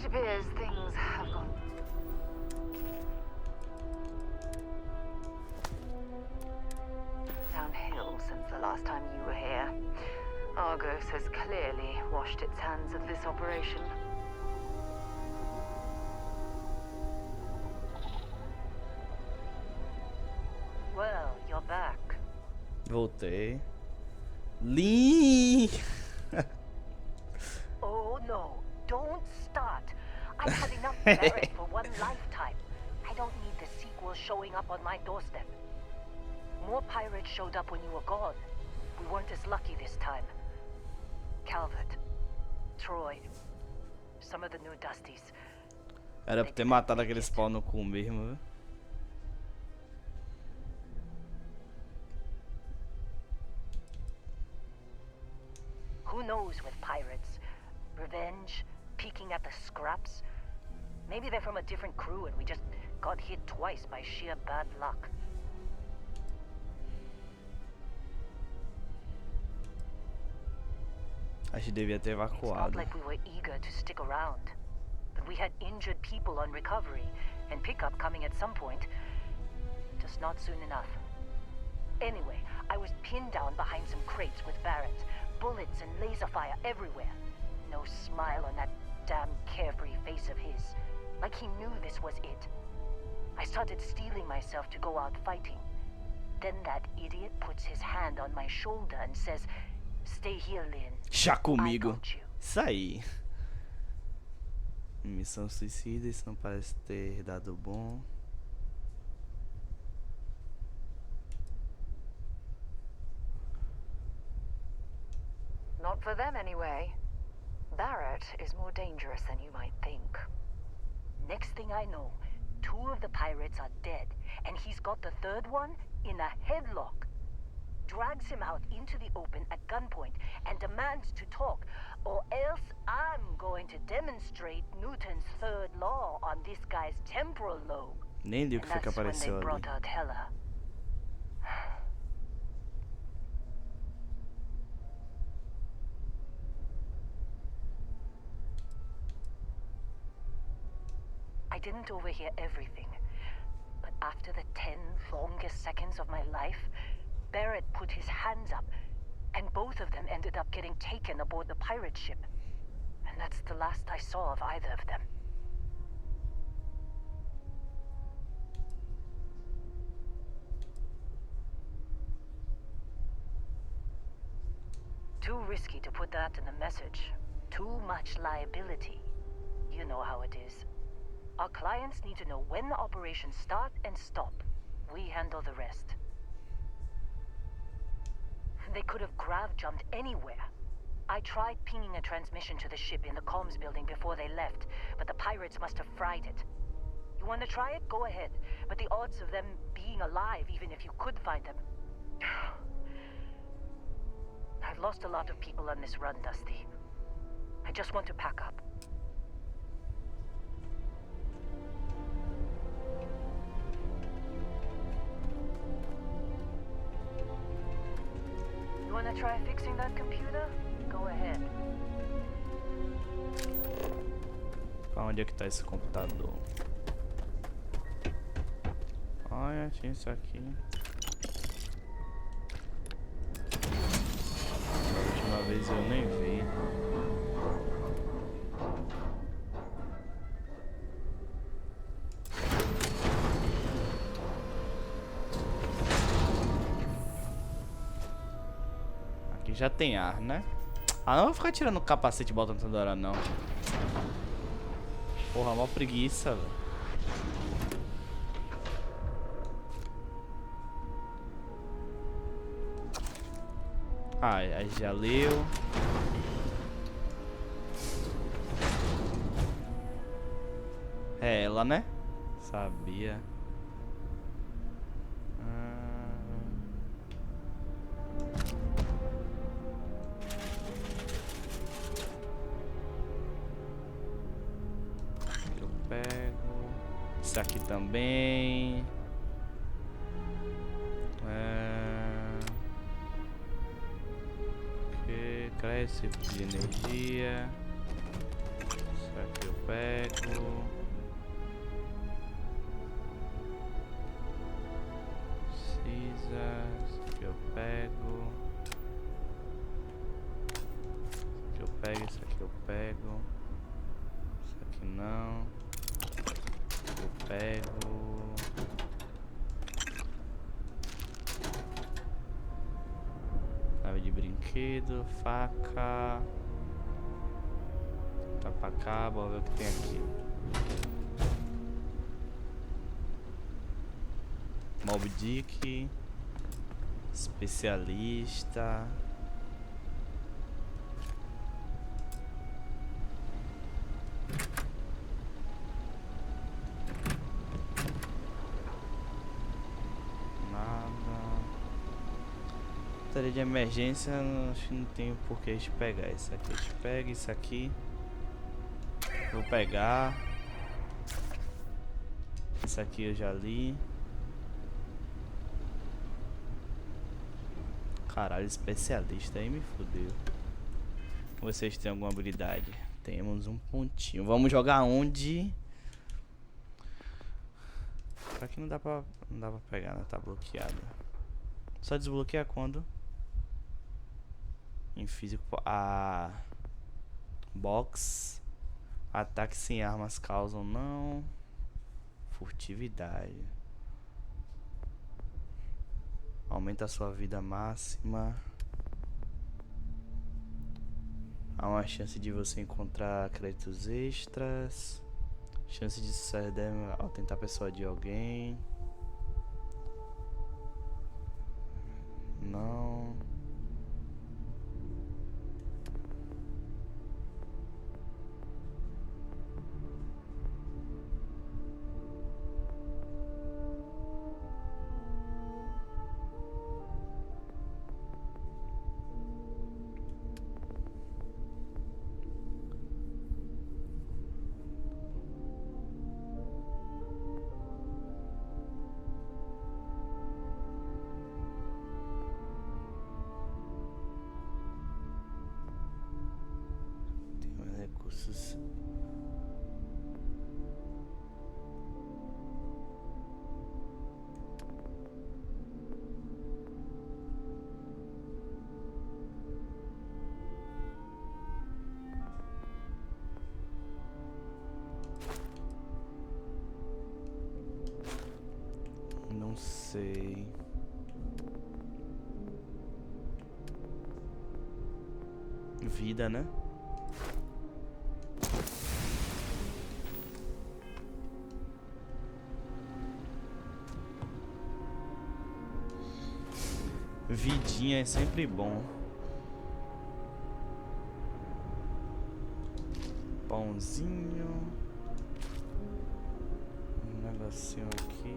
It appears things have gone downhill since the last time you were here. Argos has clearly washed its hands of this operation. Well, you're back. Voltei. Lee! Oh no, don't start. I've had enough merit for one lifetime. I don't need the sequel showing up on my doorstep. More pirates showed up when you were gone. We weren't as lucky this time. Calvert, Troy, some of the new Dusties. Era pra ter matado aquele spawn no cu mesmo, viu? Who knows with pirates? Revenge? Peeking at the scraps? Maybe they're from a different crew and we just got hit twice by sheer bad luck. Acho que devia ter It's not evacuado. like we were eager to stick around. But we had injured people on recovery and pickup coming at some point. Just not soon enough. Anyway, I was pinned down behind some crates with Barrett. Bullets and laser fire everywhere. No smile on that damn carefree face of his. Like he knew this was it. I started steeling myself to go out fighting. Then that idiot puts his hand on my shoulder and says, "Stay here, Lynn. Chá I comigo. got you." Isso aí. Missão suicida, isso não parece ter dado bom. Not for them anyway. Barrett is more dangerous than you might think. Next thing I know, 2 of the pirates are dead, and he's got the 3rd one in a headlock. Drags him out into the open at gunpoint and demands to talk, or else I'm going to demonstrate Newton's 3rd law on this guy's temporal lobe. Nem li o And que foi que that's when they apareceu ali. brought out Hela. I didn't overhear everything, but after the 10 longest seconds of my life, Barrett put his hands up, and both of them ended up getting taken aboard the pirate ship. And that's the last I saw of either of them. Too risky to put that in a message. Too much liability. You know how it is. Our clients need to know when the operations start and stop. We handle the rest. They could have grav-jumped anywhere. I tried pinging a transmission to the ship in the comms building before they left, but the pirates must have fried it. You want to try it? Go ahead. But the odds of them being alive, even if you could find them... I've lost a lot of people on this run, Dusty. I just want to pack up. You wanna try fixing that computer? Go ahead. Pra onde é que tá esse computador? Olha, tinha isso aqui. Da última vez eu nem vi. Aqui já tem ar, né? Ah, não vou ficar tirando o capacete e botando toda hora, não. Porra, mó preguiça, velho. Ai, aí já leu. É ela, né? Sabia. Eu pego. Isso aqui também. Cresce de energia. Isso aqui eu pego. Isso aqui eu pego. Isso aqui não. Eu pego. Nave de brinquedo, faca. Tá pra cá, bora ver o que tem aqui. Mob Dick. Especialista. Bateria de emergência, acho que não tem por que a gente pegar. Isso aqui a gente pega, isso aqui vou pegar. Isso aqui eu já li. Caralho, especialista aí me fudeu. Vocês têm alguma habilidade? Temos um pontinho. Vamos jogar onde? Aqui não dá pra pegar, né? Tá bloqueado. Só desbloqueia quando? Em físico. Box. Ataques sem armas causam não. Furtividade. Aumenta a sua vida máxima. Há uma chance de você encontrar créditos extras. Chance de sucesso ao tentar persuadir alguém. Não. Recursos. Não sei. Vida, né? Vidinha é sempre bom. Pãozinho. Um negocinho aqui.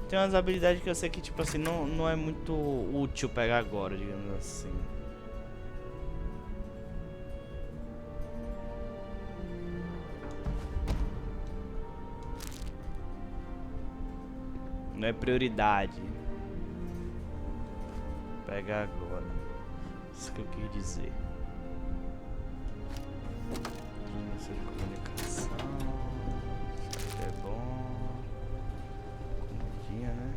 Tem umas habilidades que eu sei que, tipo assim, não é muito útil pegar agora, digamos assim. Não é prioridade. Pega agora. Isso que eu quis dizer. Dimensão de comunicação. Isso aqui é bom. Comidinha, né?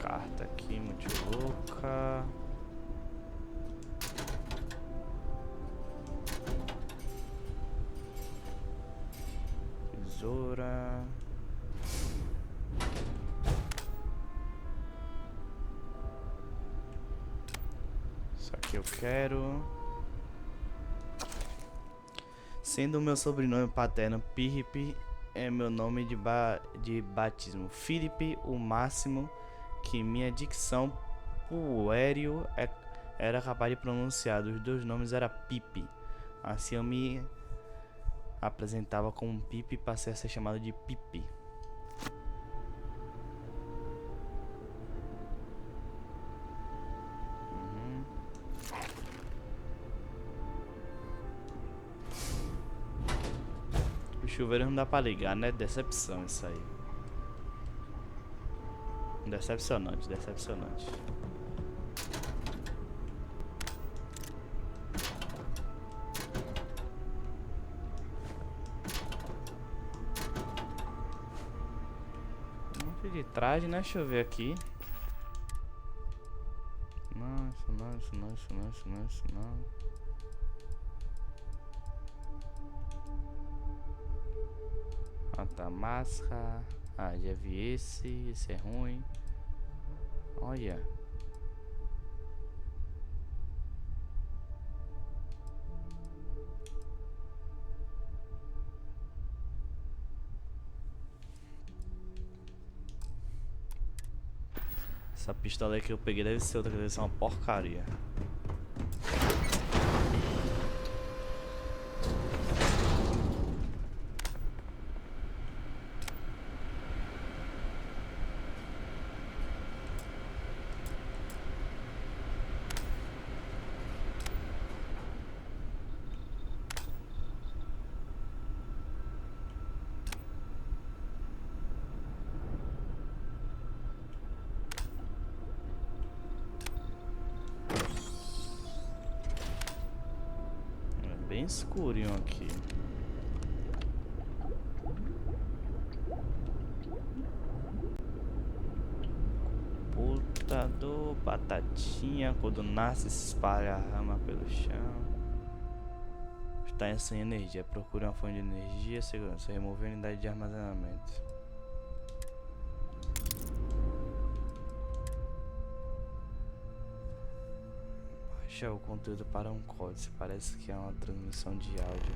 Carta aqui, muito louca. Tesoura. Isso aqui eu quero. Sendo o meu sobrenome paterno Philip, é meu nome de batismo Felipe, o máximo que minha dicção puéril era capaz de pronunciar. Dos dois nomes era Pipe. Assim eu me apresentava como Pipe e passei a ser chamado de Pipe. O chuveiro não dá pra ligar, né? Decepção isso aí. Decepcionante, decepcionante. de traje, né? Deixa eu ver aqui. Não, isso não, isso não, isso não, isso não, isso não. Ah, tá, máscara. Ah, já vi esse. Esse é ruim. Olha. Essa pistola aí que eu peguei deve ser outra, deve ser uma porcaria. É bem escurinho aqui. Computador, batatinha, quando nasce se espalha a rama pelo chão. Está sem energia, procure uma fonte de energia, segurança, remover a unidade de armazenamento. Baixa o conteúdo para um códice, parece que é uma transmissão de áudio.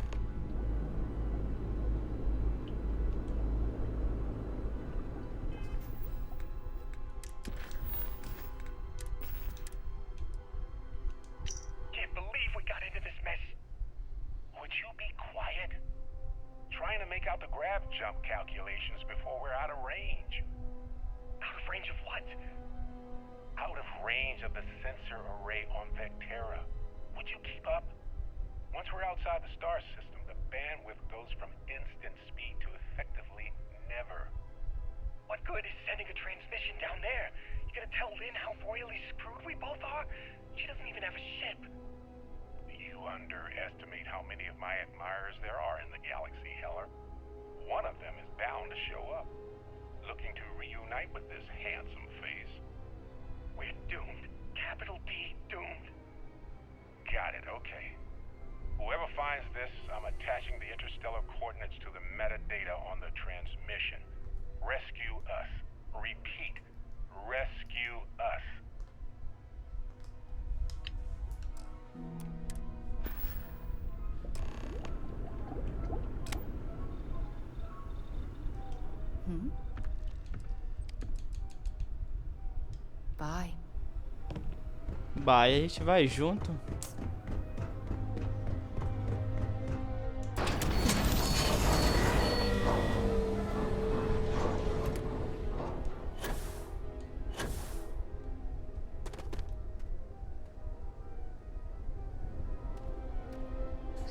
Can't believe we got into this mess. Would you be quiet? Trying to make out the grav jump calculations before we're out of range. Out of range of what? Out of range of the sensor array on Vectera. Would you keep up? Once we're outside the star system, the bandwidth goes from instant speed to effectively never. What good is sending a transmission down there? You gonna tell Lynn how royally screwed we both are? She doesn't even have a ship. You underestimate how many of my admirers there are in the galaxy, Heller. One of them is bound to show up, looking to reunite with this handsome face. We're doomed. Capital D, doomed. Got it, okay. Whoever finds this, I'm attaching the interstellar coordinates to the metadata on the transmission. Rescue us. Repeat. Rescue us. Bye. Bye, a gente vai junto.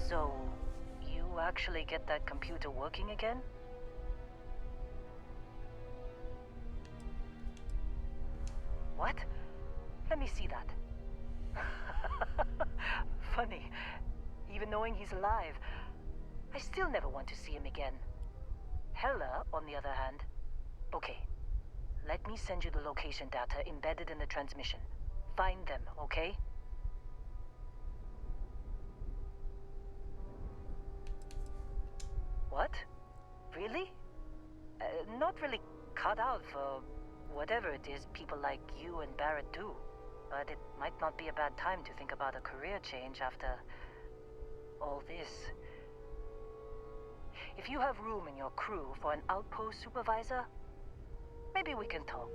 So, you actually get that computer working again? What? Let me see that. Funny. Even knowing he's alive, I still never want to see him again. Hella, on the other hand. Okay. Let me send you the location data embedded in the transmission. Find them, okay? What? Really? Not really cut out for whatever it is people like you and Barrett do. But it might not be a bad time to think about a career change after all this. If you have room in your crew for an outpost supervisor, maybe we can talk.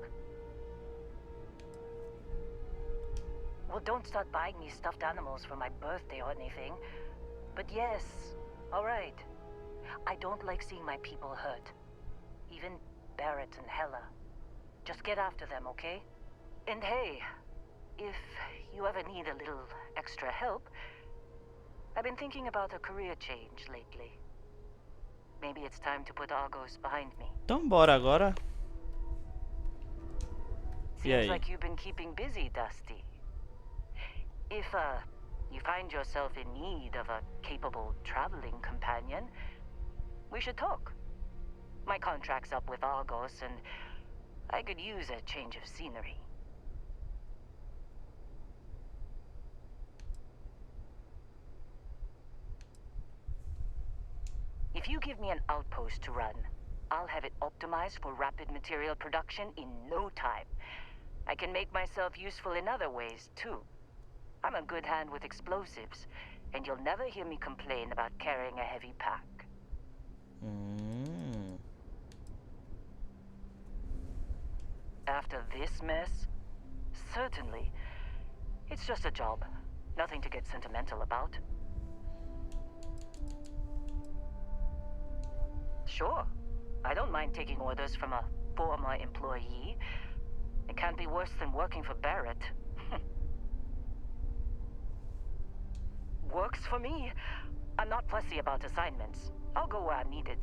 Well, don't start buying me stuffed animals for my birthday or anything. But yes, all right. I don't like seeing my people hurt. Even Barrett and Hella. Just get after them, okay? And hey, if you ever need a little extra help, I've been thinking about a career change lately. Maybe it's time to put Argos behind me. Então bora agora. E Seems aí? like you've been keeping busy, Dusty. If, you find yourself in need of a capable traveling companion, we should talk. My contract's up with Argos, and I could use a change of scenery. If you give me an outpost to run, I'll have it optimized for rapid material production in no time. I can make myself useful in other ways, too. I'm a good hand with explosives, and you'll never hear me complain about carrying a heavy pack. After this mess? Certainly. It's just a job. Nothing to get sentimental about. Sure. I don't mind taking orders from a former employee. It can't be worse than working for Barrett. Works for me. I'm not fussy about assignments. I'll go where I'm needed.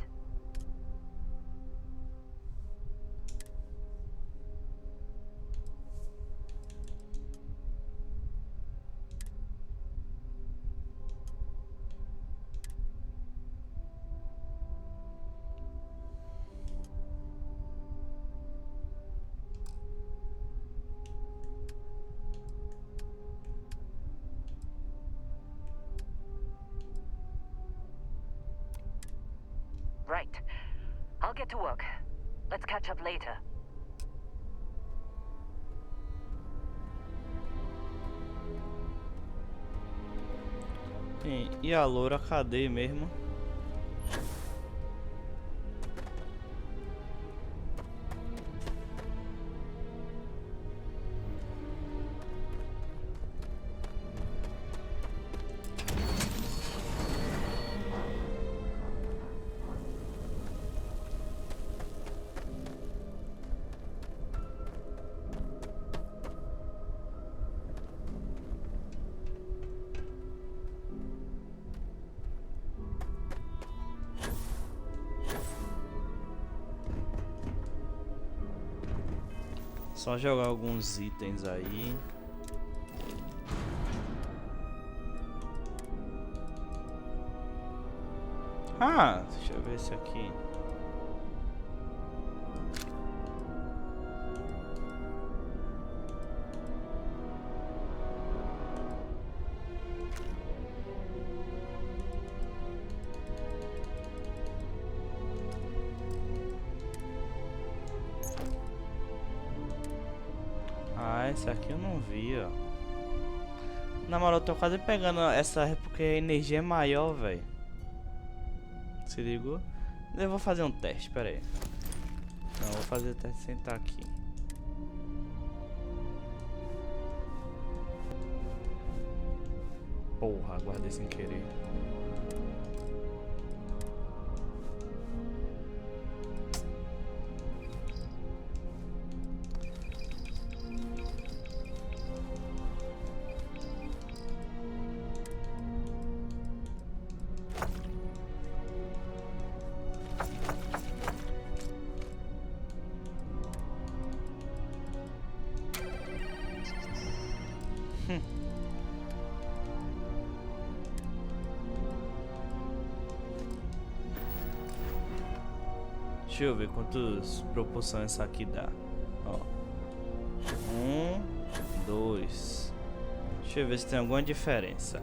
Right. I'll get to work. Let's catch up later. E a loura, cadê mesmo? Só jogar alguns itens aí. Ah, deixa eu ver esse aqui. Ah, esse aqui eu não vi, ó. Na moral, eu tô quase pegando essa porque a energia é maior, velho. Se ligou? Eu vou fazer um teste, pera aí. Não, vou fazer o teste sem estar aqui. Porra, guardei sem querer. Deixa eu ver quantas proporções essa aqui dá. Ó. 1, 2. Deixa eu ver se tem alguma diferença.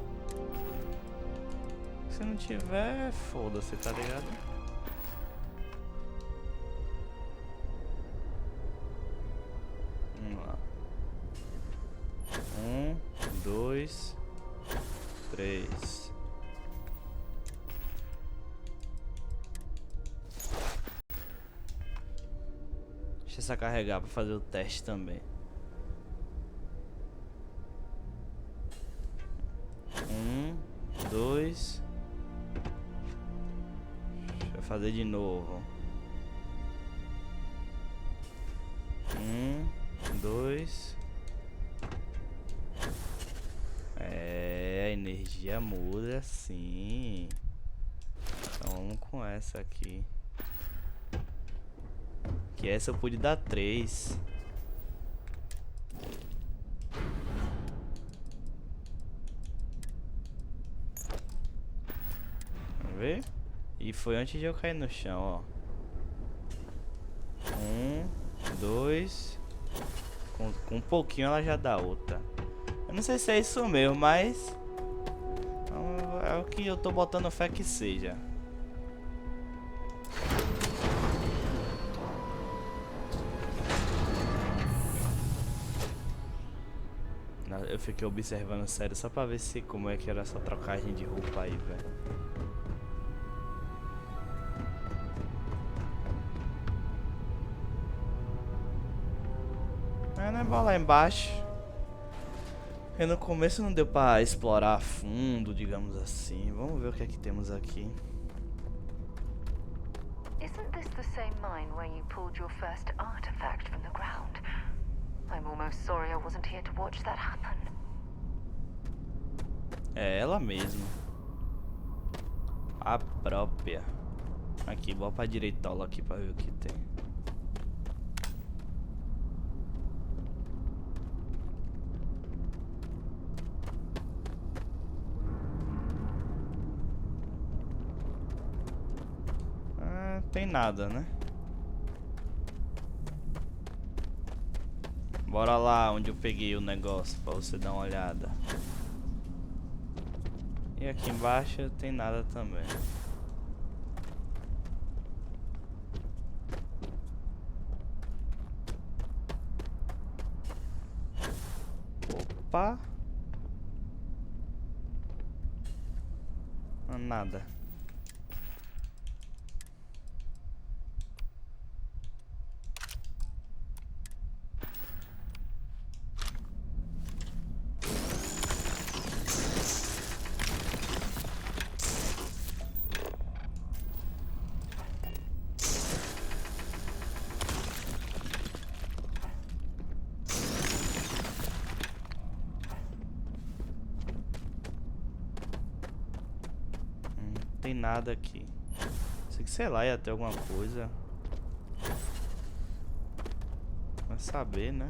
Se não tiver, foda-se, tá ligado? Vamos lá. 1, 2, 3. Deixa essa carregar pra fazer o teste também. 1, 2. Deixa eu fazer de novo. 1, 2. É, a energia muda assim. Então vamos com essa aqui. Que essa eu pude dar 3. Vamos ver? E foi antes de eu cair no chão, ó. 1, 2. Com um pouquinho ela já dá outra. Eu não sei se é isso mesmo, mas é o que eu tô botando fé que seja. Eu fiquei observando sério só pra ver se como é que era essa trocagem de roupa aí, velho. Não é bom lá embaixo. E no começo não deu pra explorar a fundo, digamos assim. Vamos ver o que é que temos aqui. Isn't this the same mine where you pulled your first artifact from the ground? I'm almost sorry I wasn't here to watch that happen. É ela mesma. A própria. Aqui, bota pra direitola aqui pra ver o que tem. Tem nada, né? Bora lá onde eu peguei o negócio pra você dar uma olhada. E aqui embaixo tem nada também. Opa! Nada. Tem nada aqui. Sei que, sei lá, ia ter alguma coisa. Vai saber, né?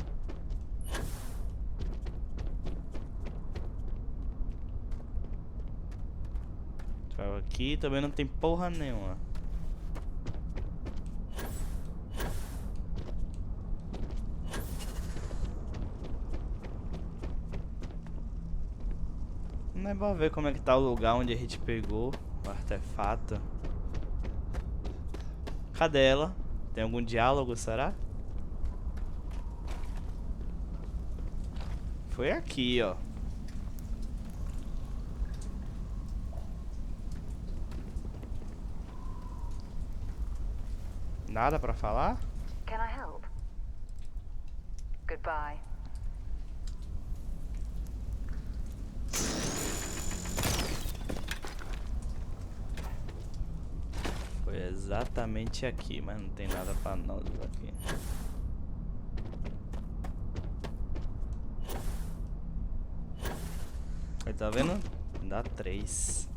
Aqui também não tem porra nenhuma. Não é bom ver como é que tá o lugar onde a gente pegou o artefato. Cadê ela? Tem algum diálogo, será? Foi aqui, ó. Nada pra falar? Can I help? Goodbye. Foi exatamente aqui, mas não tem nada pra nós aqui. Aí, tá vendo? Dá 3.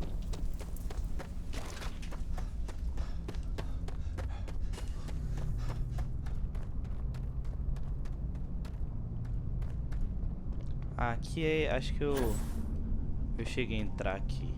Aqui é, acho que eu cheguei a entrar aqui.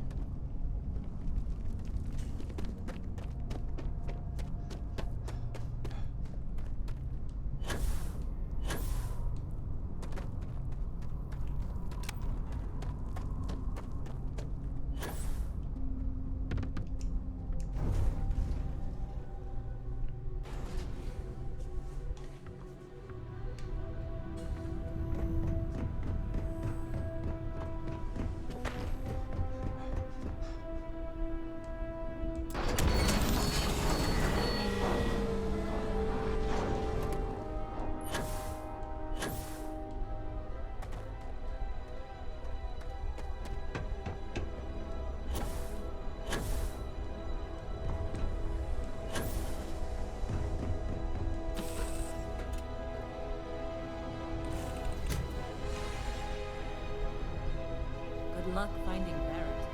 Good luck finding Barrett.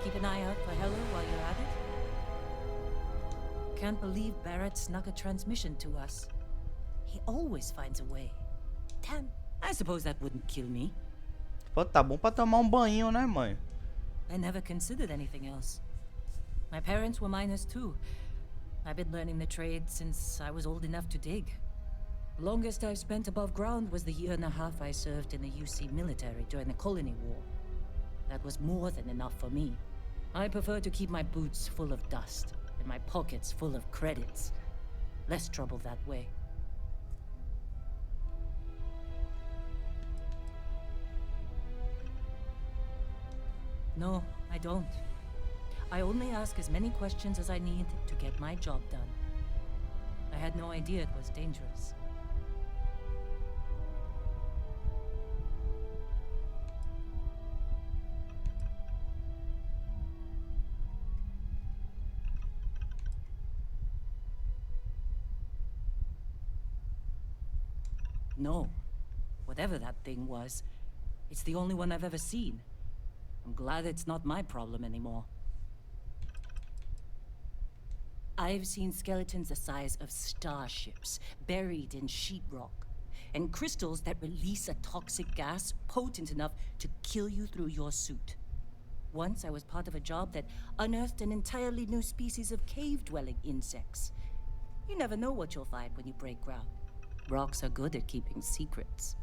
Keep an eye out for Heller while you're at it. Can't believe Barrett snuck a transmission to us. He always finds a way. Damn, I suppose that wouldn't kill me. Pô, tá bom pra tomar um banho, né, mãe? I never considered anything else. My parents were miners too. I've been learning the trade since I was old enough to dig. The longest I've spent above ground was the year and a half I served in the UC military during the Colony War. That was more than enough for me. I prefer to keep my boots full of dust and my pockets full of credits. Less trouble that way. No, I don't. I only ask as many questions as I need to get my job done. I had no idea it was dangerous. No. Whatever that thing was, it's the only one I've ever seen. I'm glad it's not my problem anymore. I've seen skeletons the size of starships, buried in sheetrock, and crystals that release a toxic gas potent enough to kill you through your suit. Once I was part of a job that unearthed an entirely new species of cave-dwelling insects. You never know what you'll find when you break ground. Rocks are good at keeping secrets.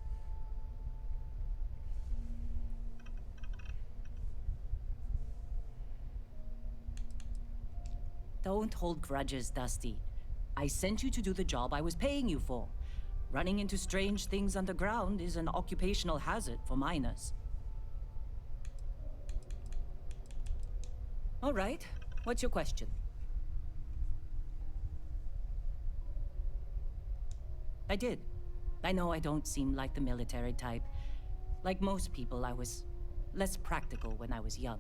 Don't hold grudges, Dusty. I sent you to do the job I was paying you for. Running into strange things underground is an occupational hazard for miners. All right, what's your question? I did. I know I don't seem like the military type. Like most people, I was less practical when I was young.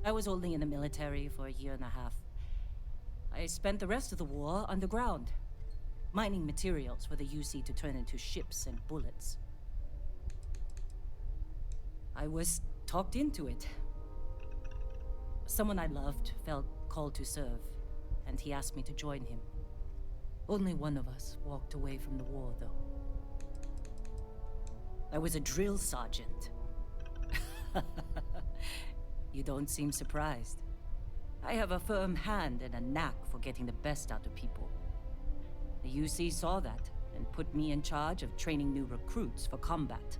I was only in the military for a year and a half. I spent the rest of the war underground, mining materials for the UC to turn into ships and bullets. I was talked into it. Someone I loved felt called to serve, and he asked me to join him. Only one of us walked away from the war, though. I was a drill sergeant. You don't seem surprised. I have a firm hand and a knack for getting the best out of people. The UC saw that and put me in charge of training new recruits for combat.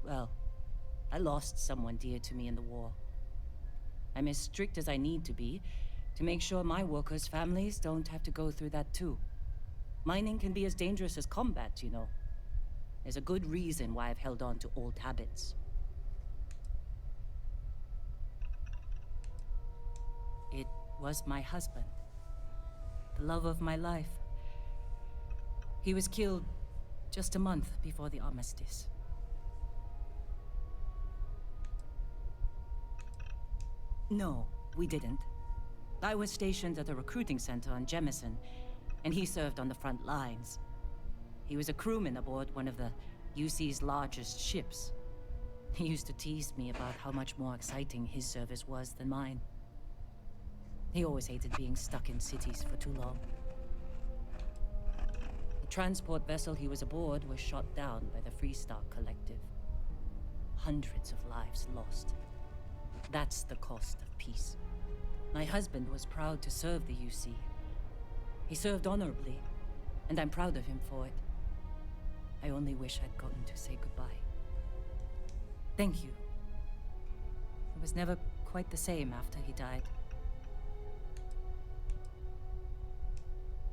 Well, I lost someone dear to me in the war. I'm as strict as I need to be to make sure my workers' families don't have to go through that too. Mining can be as dangerous as combat, you know. There's a good reason why I've held on to old habits. It was my husband. The love of my life. He was killed just a month before the armistice. No, we didn't. I was stationed at a recruiting center on Jemison, and he served on the front lines. He was a crewman aboard one of the UC's largest ships. He used to tease me about how much more exciting his service was than mine. He always hated being stuck in cities for too long. The transport vessel he was aboard was shot down by the Freestar Collective. Hundreds of lives lost. That's the cost of peace. My husband was proud to serve the UC. He served honorably, and I'm proud of him for it. I only wish I'd gotten to say goodbye. Thank you. It was never quite the same after he died.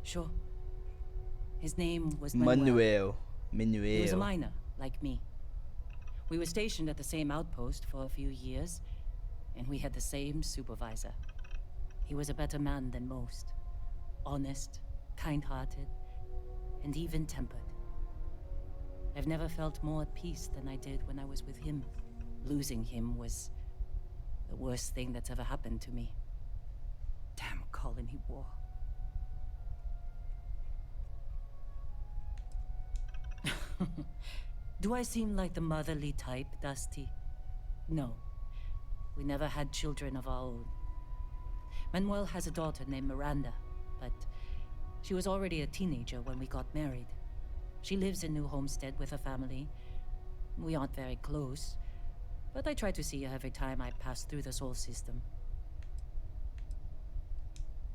Sure. His name was Manuel. He was a miner, like me. We were stationed at the same outpost for a few years, and we had the same supervisor. He was a better man than most. Honest, kind-hearted, and even-tempered. I've never felt more at peace than I did when I was with him. Losing him was the worst thing that's ever happened to me. Damn colony war. Do I seem like the motherly type, Dusty? No. We never had children of our own. Manuel has a daughter named Miranda, but she was already a teenager when we got married. She lives in New Homestead with her family, We aren't very close, but I try to see her every time I pass through the Sol system.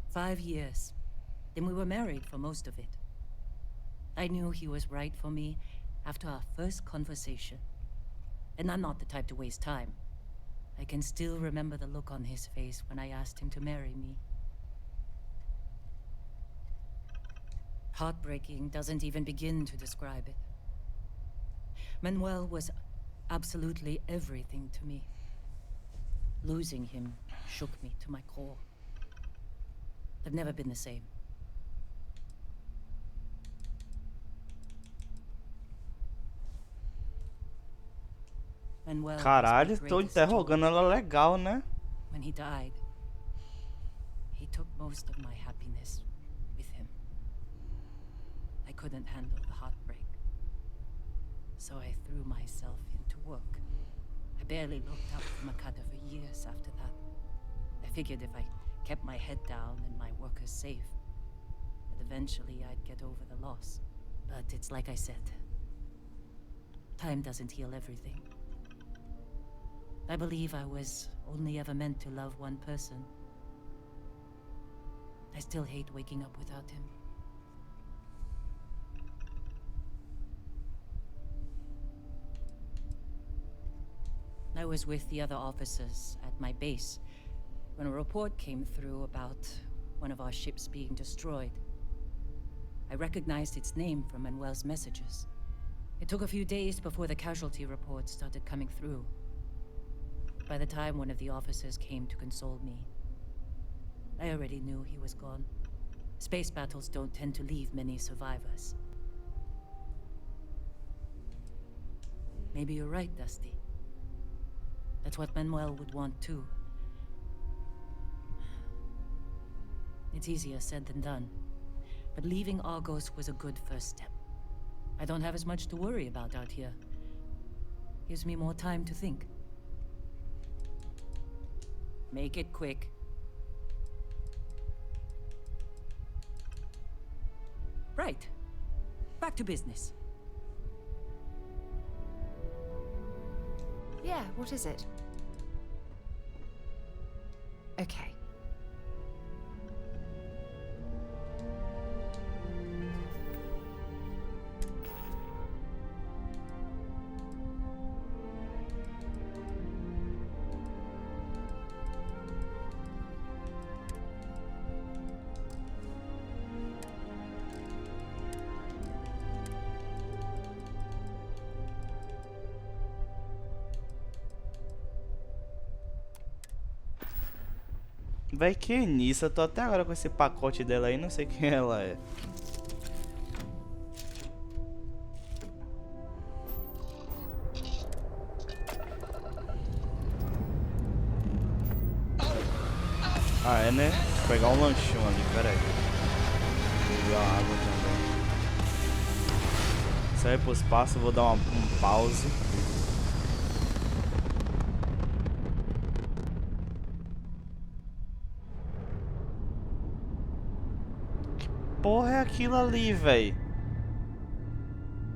5 years. Then we were married for most of it. I knew he was right for me after our first conversation. And I'm not the type to waste time. I can still remember the look on his face when I asked him to marry me. Heartbreaking doesn't even begin to describe it. Manuel was absolutely everything to me. Losing him shook me to my core. I've never been the same. Manuel was my Caralho, tô greatest interrogando ela legal, né? When he died, he took most of my happiness with him. I couldn't handle the heartbreak, so I threw myself into work. I barely looked up from Makata for years after that. I figured if I kept my head down and my workers safe, that eventually I'd get over the loss. But it's like I said, time doesn't heal everything. I believe I was only ever meant to love one person. I still hate waking up without him. I was with the other officers at my base when a report came through about one of our ships being destroyed. I recognized its name from Manuel's messages. It took a few days before the casualty reports started coming through. By the time one of the officers came to console me, I already knew he was gone. Space battles don't tend to leave many survivors. Maybe you're right, Dusty. That's what Manuel would want too. It's easier said than done, but leaving Argos was a good first step. I don't have as much to worry about out here. Gives me more time to think. Make it quick. Right. Back to business. Yeah, what is it? Okay. Véi, que nisso, eu tô até agora com esse pacote dela aí, não sei quem ela é. Ah, é, né? Vou pegar um lanchão ali, pera aí. Vou beber uma água também. Sair pros passos, vou dar um pause. Porra é aquilo ali, véi?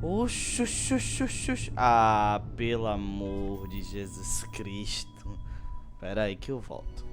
Oxi, oxi, oxi, oxi, oxi. Ah, pelo amor de Jesus Cristo. Pera aí que eu volto.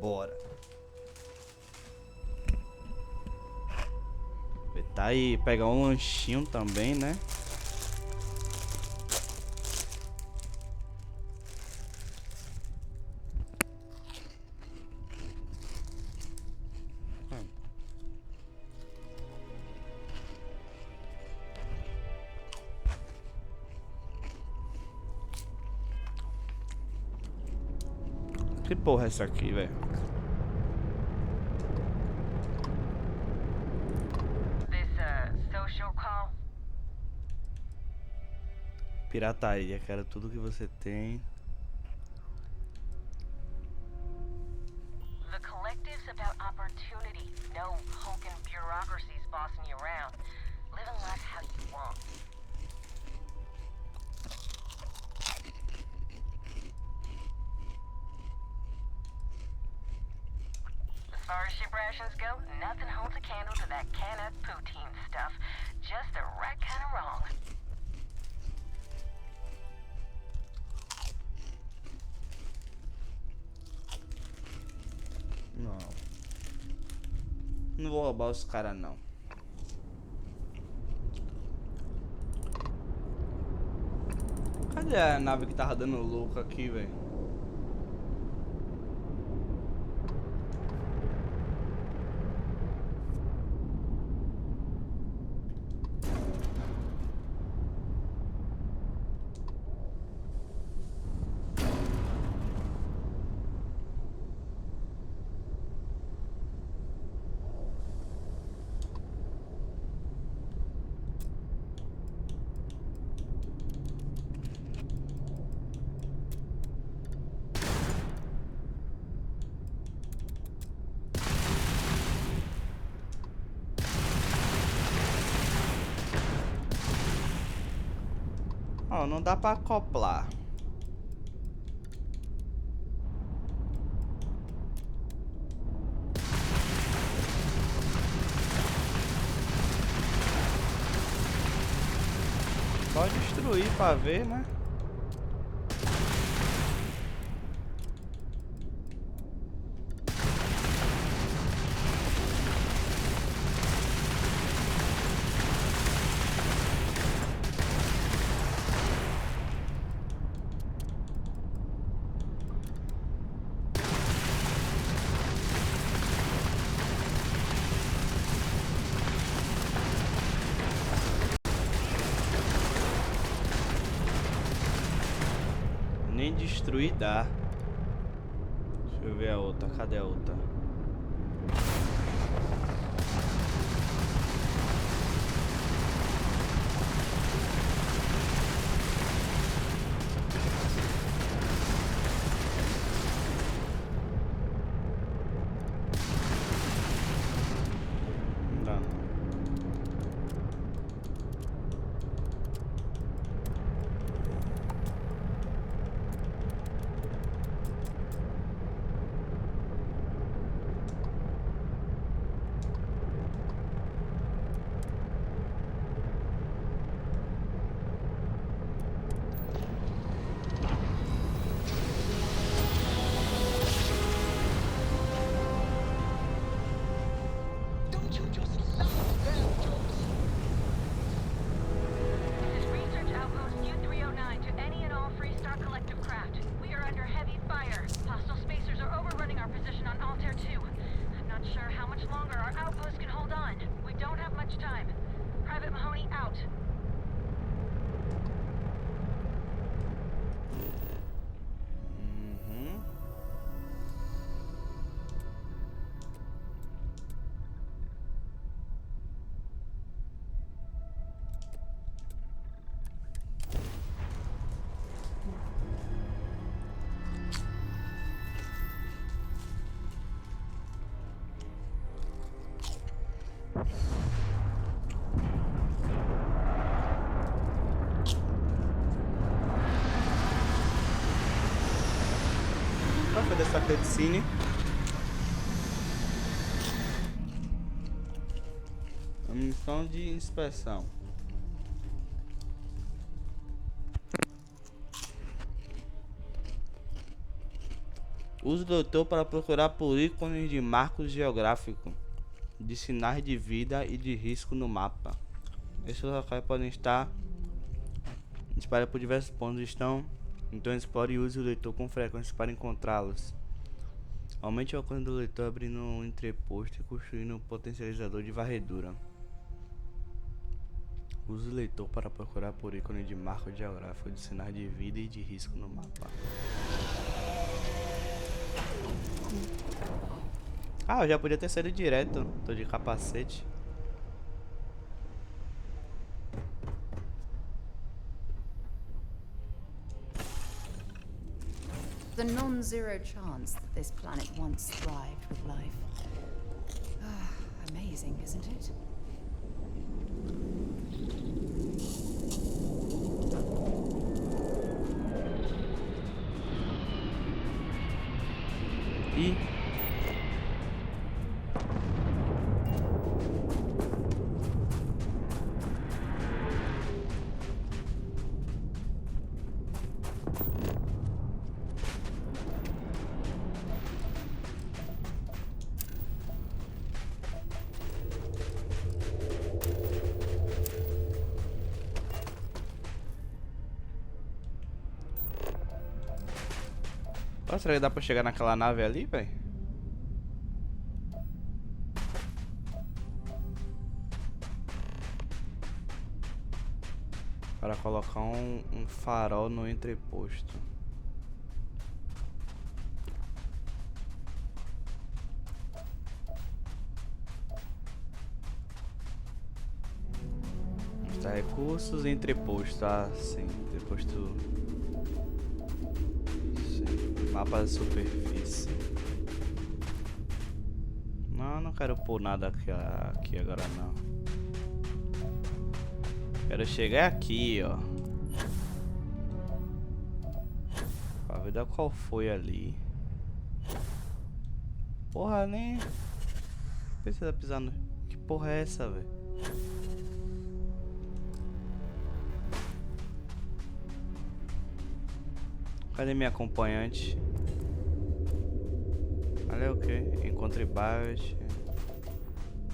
Bora. Tá aí, pegar um lanchinho também, né? Que porra é essa aqui, velho? Pirataria, cara, tudo que você tem. The collective's about opportunity. No hulking bureaucracies bossing you around. Live and life how you want. As far as ship rations go, nothing holds a candle to that can of poutine stuff. Just the right kind of wrong. Não. Não vou roubar os caras, não. Cadê a nave que tava dando louco aqui, velho? Ó, não dá pra acoplar. Só destruir pra ver, né? Nem destruir dá. Deixa eu ver a outra. Cadê a outra? Não dá, não. This is Research Outpost U-309 to any and all Freestar Collective craft. We are under heavy fire. Hostile spacers are overrunning our position on Altair 2. I'm not sure how much longer our outpost can hold on. We don't have much time. Private Mahoney out. Qual foi dessa cutscene? A missão de inspeção. Use o leitor para procurar por ícones de marcos geográficos, de sinais de vida e de risco no mapa. Esses locais podem estar espalhados por diversos pontos, então explore e use o leitor com frequência para encontrá-los. Aumente o alcance do leitor abrindo um entreposto e construindo um potencializador de varredura. Use o leitor para procurar por ícones de marco geográfico, de sinais de vida e de risco no mapa. Ah, eu já podia ter saído direto. Tô de capacete. The non-zero chance that this planet once thrived with life. Amazing, isn't it? E será que dá pra chegar naquela nave ali, velho? Para colocar um farol no entreposto. Tá, recursos, entreposto. Ah, sim, entreposto. Mapa da superfície. Não quero pôr nada aqui agora não. Quero chegar aqui, ó. Pra ver qual foi ali. Porra, nem precisa pisar no... Que porra é essa, velho? Cadê minha acompanhante? Ali é o que? Encontre baixo.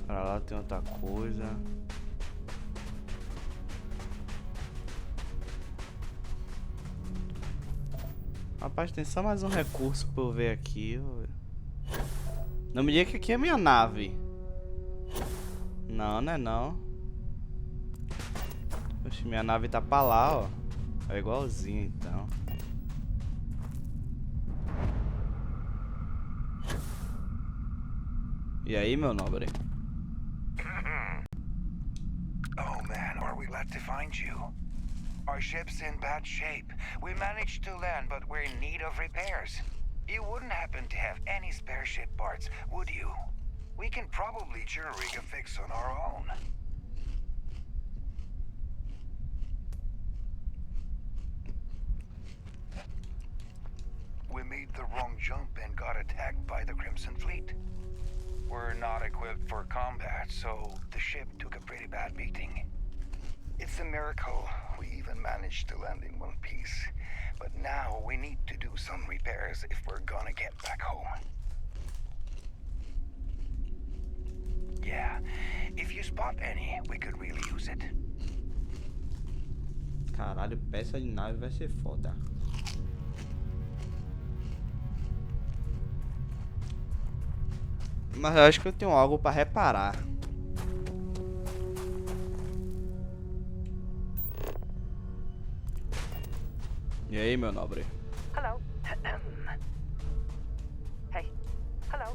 Pra lá tem outra coisa. Rapaz, tem só mais um recurso pra eu ver aqui. Não me diga que aqui é minha nave. Não, não é não. Oxe, minha nave tá pra lá, ó. É igualzinho então. E aí, meu nobre? Oh man, are we glad to find you? Our ship's in bad shape. We managed to land, but we're in need of repairs. You wouldn't happen to have any spare ship parts, would you? We can probably jury a fix on our own. We made the wrong jump and got attacked by the Crimson Fleet. We're not equipped for combat, so the ship took a pretty bad beating. It's a miracle we even managed to land in one piece. But now we need to do some repairs if we're gonna get back home. Yeah, if you spot any, we could really use it. Caralho, peça de nave vai ser foda. Mas eu acho que eu tenho algo pra reparar. E aí, meu nobre? Hello. Hey. Hello.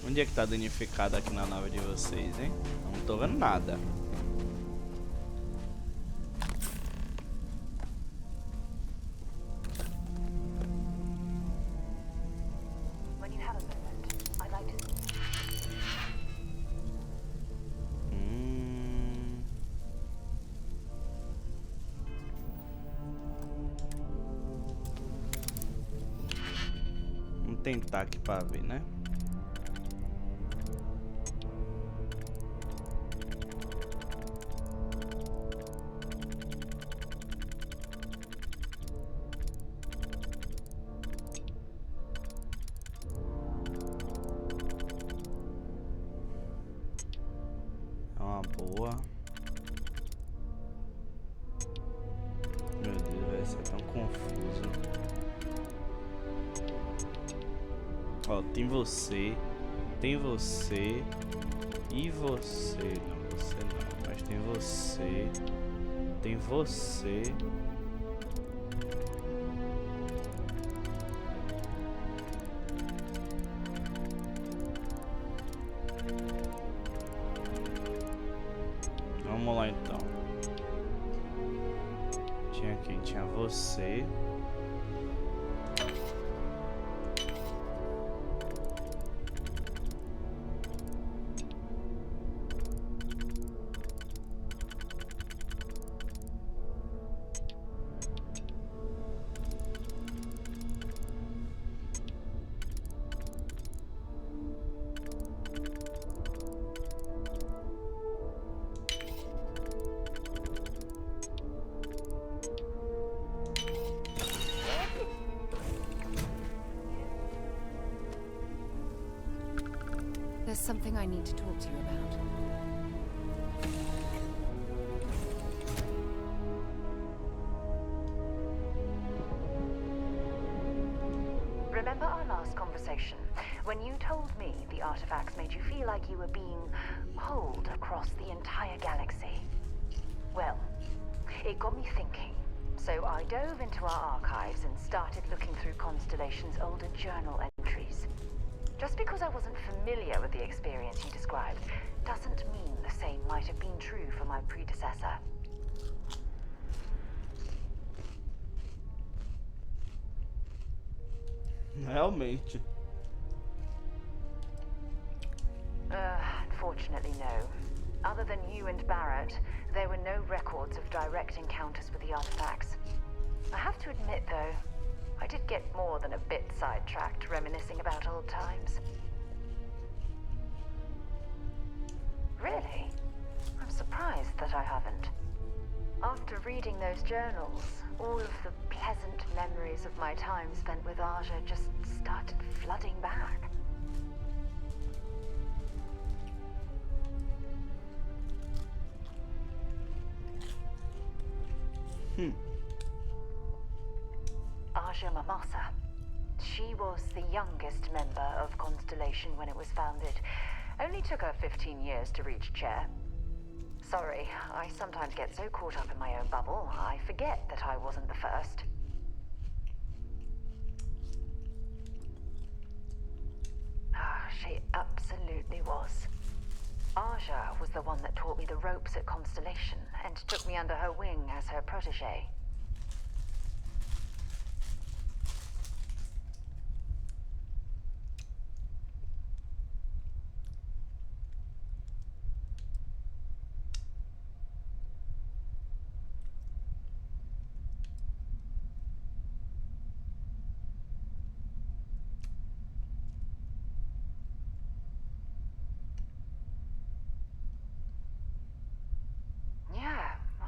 Onde é que tá danificado aqui na nave de vocês, hein? Não tô vendo nada. When you have a moment, I'd like to... Vamos tentar aqui pra ver, né? fala, tem você, e você. Não, você não, mas tem você. Tem você. Vamos lá então. Tinha quem? Tinha você. There's something I need to talk to you about. Remember our last conversation, when you told me the artifacts made you feel like you were being pulled across the entire galaxy? Well, it got me thinking. So I dove into our archives and started looking through Constellation's older journal entries. Just because I wasn't familiar with the experience you described doesn't mean the same might have been true for my predecessor. Realmente. Unfortunately, no. Other than you and Barrett, there were no records of direct encounters with the artifacts. I have to admit, though, I did get more than a bit sidetracked reminiscing about old times. Really? I'm surprised that I haven't. After reading those journals, all of the pleasant memories of my time spent with Aja just started flooding back. Aja Mamasa. She was the youngest member of Constellation when it was founded. Only took her 15 years to reach chair. Sorry, I sometimes get so caught up in my own bubble, I forget that I wasn't the first. She absolutely was. Aja was the one that taught me the ropes at Constellation and took me under her wing as her protege.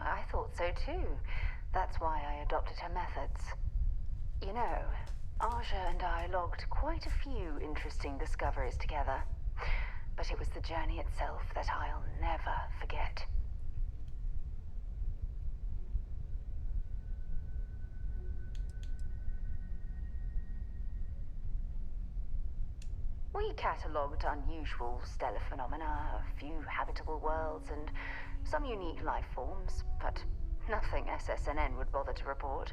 I thought so too. That's why I adopted her methods. You know, Aja and I logged quite a few interesting discoveries together. But it was the journey itself that I'll never forget. We catalogued unusual stellar phenomena, a few habitable worlds, and some unique life forms, but nothing SSNN would bother to report.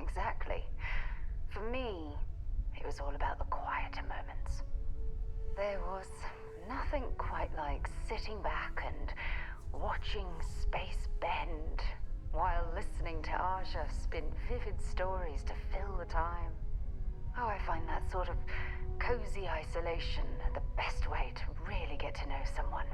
Exactly. For me, it was all about the quieter moments. There was nothing quite like sitting back and watching space bend while listening to Aja spin vivid stories to fill the time. Oh, I find that sort of cozy isolation the best way to really get to know someone.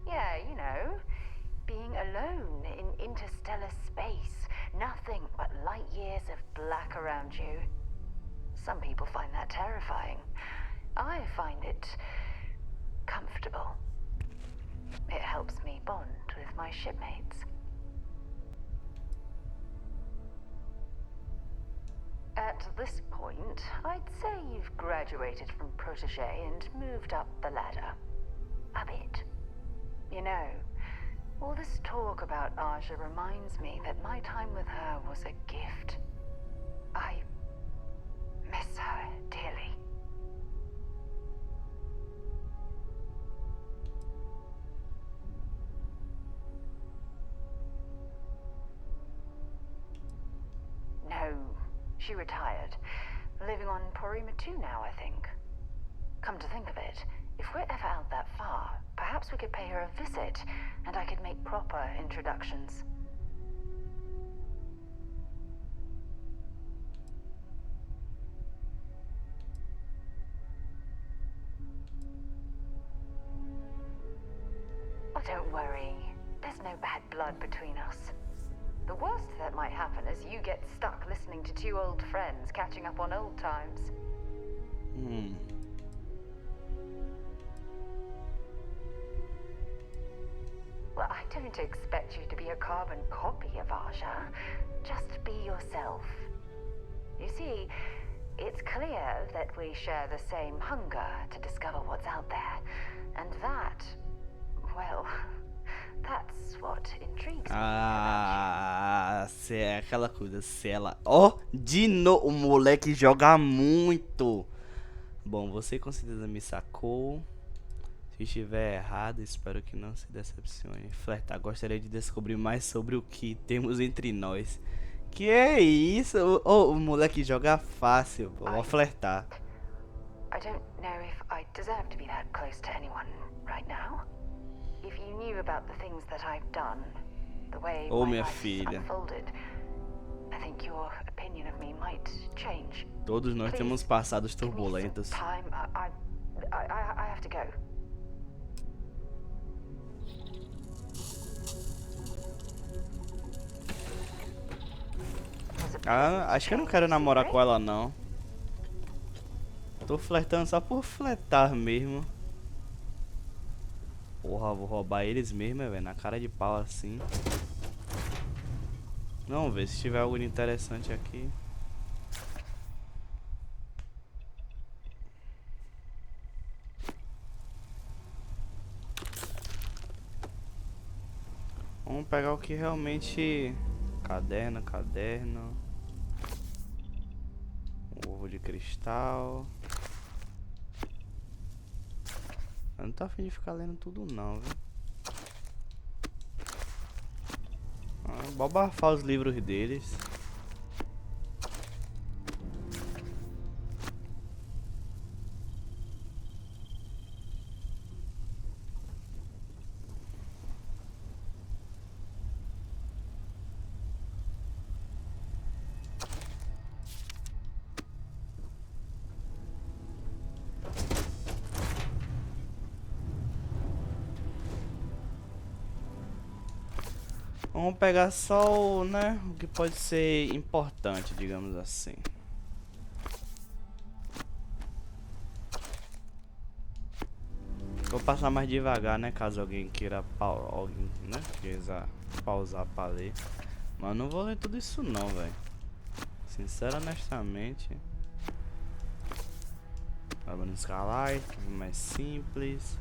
Yeah, you know, being alone in interstellar space, nothing but light years of black around you. Some people find that terrifying. I find it comfortable. It helps me bond with my shipmates. At this point, I'd say you've graduated from protege and moved up the ladder. A bit. You know, all this talk about Aja reminds me that my time with her was a gift. I miss her dearly. No, she retired. Living on Porima 2 now, I think. Come to think of it, if we're ever out that far, perhaps we could pay her a visit, and I could make proper introductions. Oh, don't worry. There's no bad blood between us. The worst that might happen is you get stuck listening to two old friends catching up on old times. Well, I don't expect you to be a carbon copy of Aja. Just be yourself. You see, it's clear that we share the same hunger to discover what's out there. And that, well, that's what intrigues me about you. É aquela coisa, se ela... Ó, de novo, o moleque joga muito. Bom, você com certeza me sacou. Se estiver errado, espero que não se decepcione. Flertar, gostaria de descobrir mais sobre o que temos entre nós. Que é isso? O moleque joga fácil, pô. Vou flertar. I don't know if I deserve to be that close to anyone right now. If you knew about the things that I've done, the way my life unfolded, I think your opinion of me might change. Todos nós temos passados turbulentos. Time. I have to go. Ah, acho que eu não quero namorar com ela, não. Tô flertando só por flertar mesmo. Porra, vou roubar eles mesmo, velho. Na cara de pau assim. Vamos ver se tiver algo interessante aqui. Vamos pegar o que realmente... Caderno. Ovo de cristal. Eu não tô afim de ficar lendo tudo não, viu? Vou abafar os livros deles. Vamos pegar só o, né, o que pode ser importante, digamos assim. Vou passar mais devagar, né, caso alguém queira pausar pra ler. Mas não vou ler tudo isso não, velho. Sincero, honestamente. Vamos escalar, mais simples.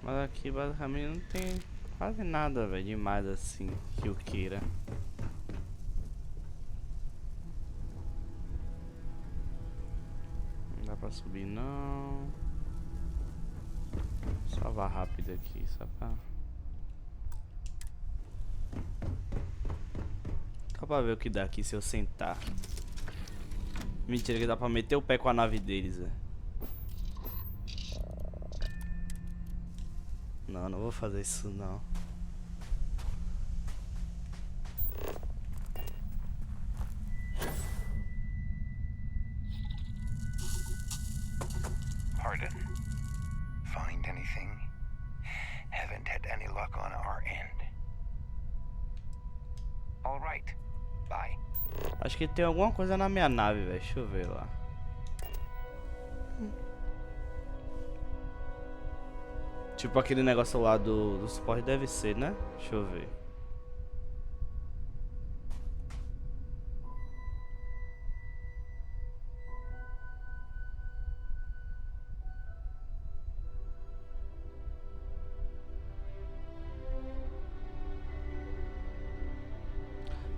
Mas aqui basicamente não tem quase nada, velho, demais assim que eu queira. Não dá pra subir não. Só vá rápido aqui, só pra ver o que dá aqui se eu sentar. Mentira que dá pra meter o pé com a nave deles, velho. Não vou fazer isso não. Pardon? Find anything? Haven't had any luck on our end. All right. Acho que tem alguma coisa na minha nave, velho. Deixa eu ver lá. Tipo aquele negócio lá do suporte deve ser, né? Deixa eu ver.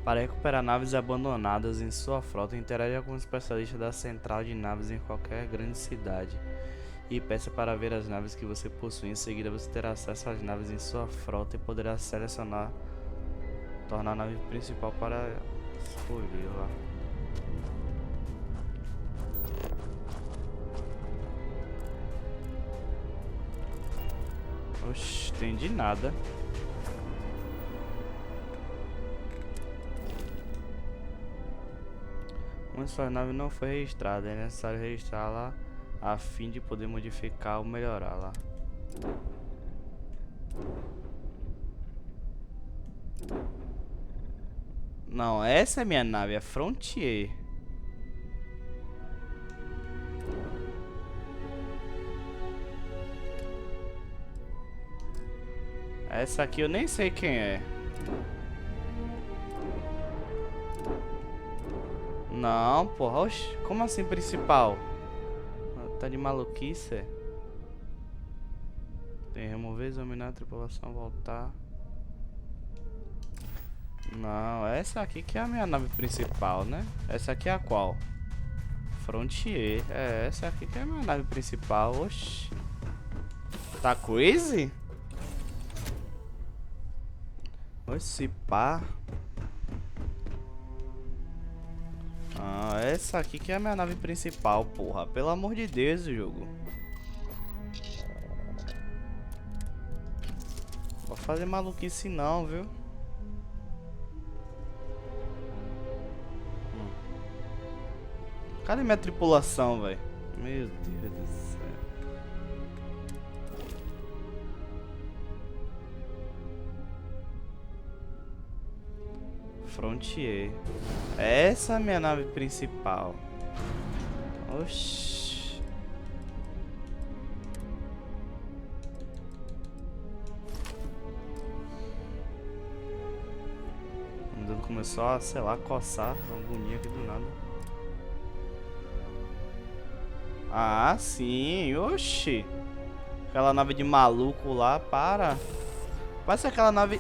Para recuperar naves abandonadas em sua frota, interaja com um especialista da central de naves em qualquer grande cidade e peça para ver as naves que você possui. Em seguida você terá acesso às naves em sua frota e poderá selecionar, tornar a nave principal para escolher lá. Oxi, entendi nada. Uma sua nave não foi registrada, é necessário registrá-la a fim de poder modificar ou melhorá-la. Não, essa é minha nave, é Frontier. Essa aqui eu nem sei quem é. Não, porra, oxi, como assim principal? Tá de maluquice, é? Tem remover, examinar a tripulação, voltar. Não, essa aqui que é a minha nave principal, né? Essa aqui é a qual? Frontier. É, essa aqui que é a minha nave principal, oxi. Tá crazy? Oxi, pá. Ah, essa aqui que é a minha nave principal, porra. Pelo amor de Deus, o jogo. Vou fazer maluquice não, viu? Cadê minha tripulação, velho? Meu Deus do céu. Frontier. Essa é a minha nave principal. Oxi. O dedo começou a, sei lá, coçar. Uma agonia aqui do nada. Ah, sim. Oxi. Aquela nave de maluco lá, para. Parece aquela nave...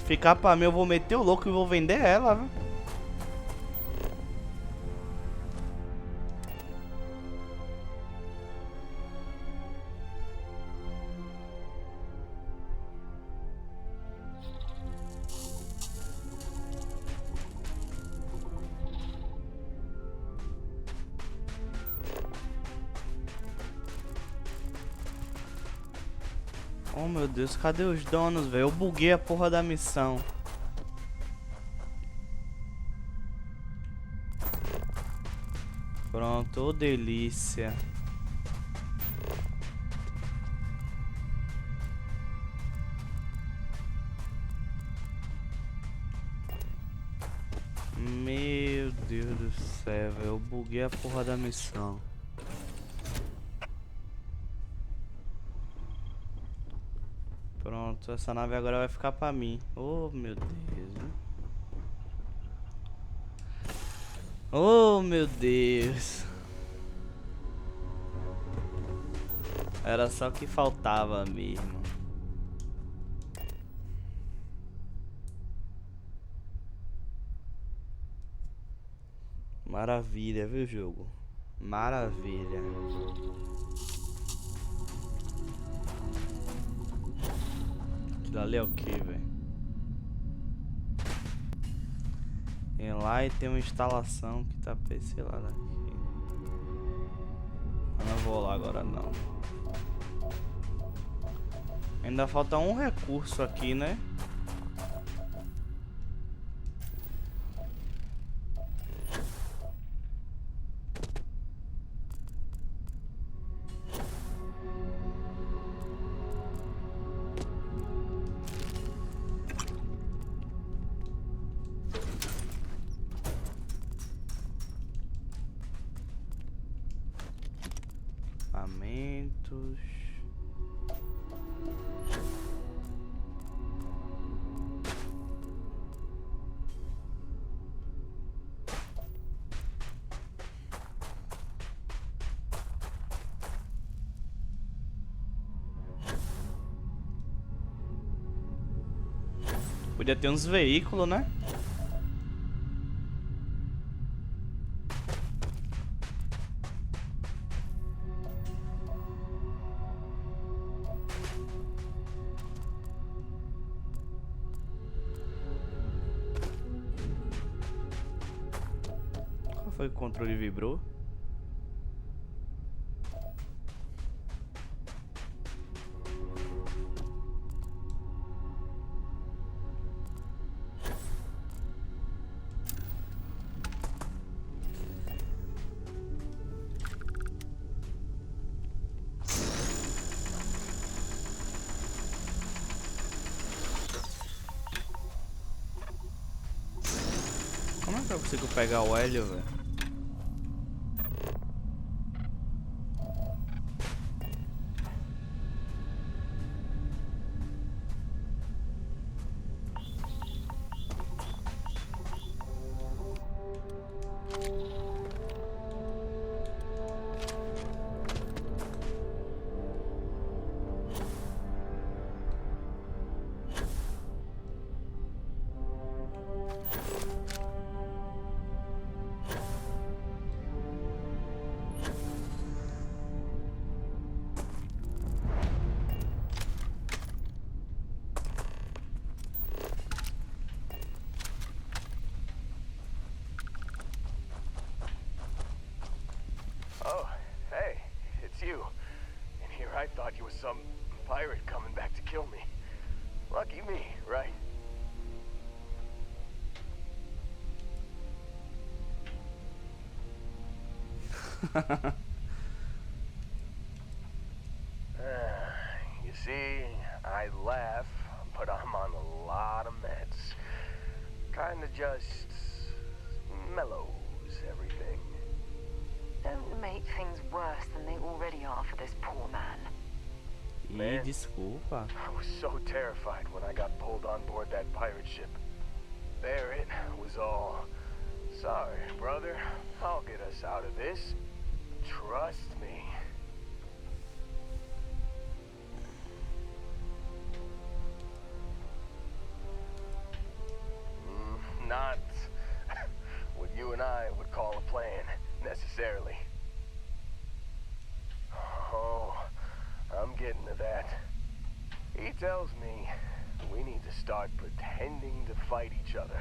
Ficar pra mim, eu vou meter o louco e vou vender ela, viu? Oh meu Deus, cadê os donos, velho? Eu buguei a porra da missão. Pronto, ô delícia. Meu Deus do céu, velho. Eu buguei a porra da missão. Pronto, essa nave agora vai ficar pra mim. Oh, meu Deus. Oh, meu Deus. Era só o que faltava mesmo. Maravilha, viu, jogo? Maravilha. Aquilo ali é o que, velho? Tem lá e tem uma instalação que tá PC lá daqui. Eu não vou lá agora não. Ainda falta um recurso aqui, né? Podia ter uns veículos, né? Qual foi que o controle vibrou? Como é que eu consigo pegar o hélio, velho? Oh, hey, it's you. And here I thought you was some pirate coming back to kill me. Lucky me, right? You see, I laugh, but I'm on a lot of meds. Kinda just mellows everything. Don't make things worse than they already are for this poor man. Ih, desculpa. I was so terrified when I got pulled on board that pirate ship. There it was all. Sorry, brother. I'll get us out of this. Trust me. Not what you and I would call a plan, necessarily. Oh, I'm getting to that. He tells me we need to start pretending to fight each other.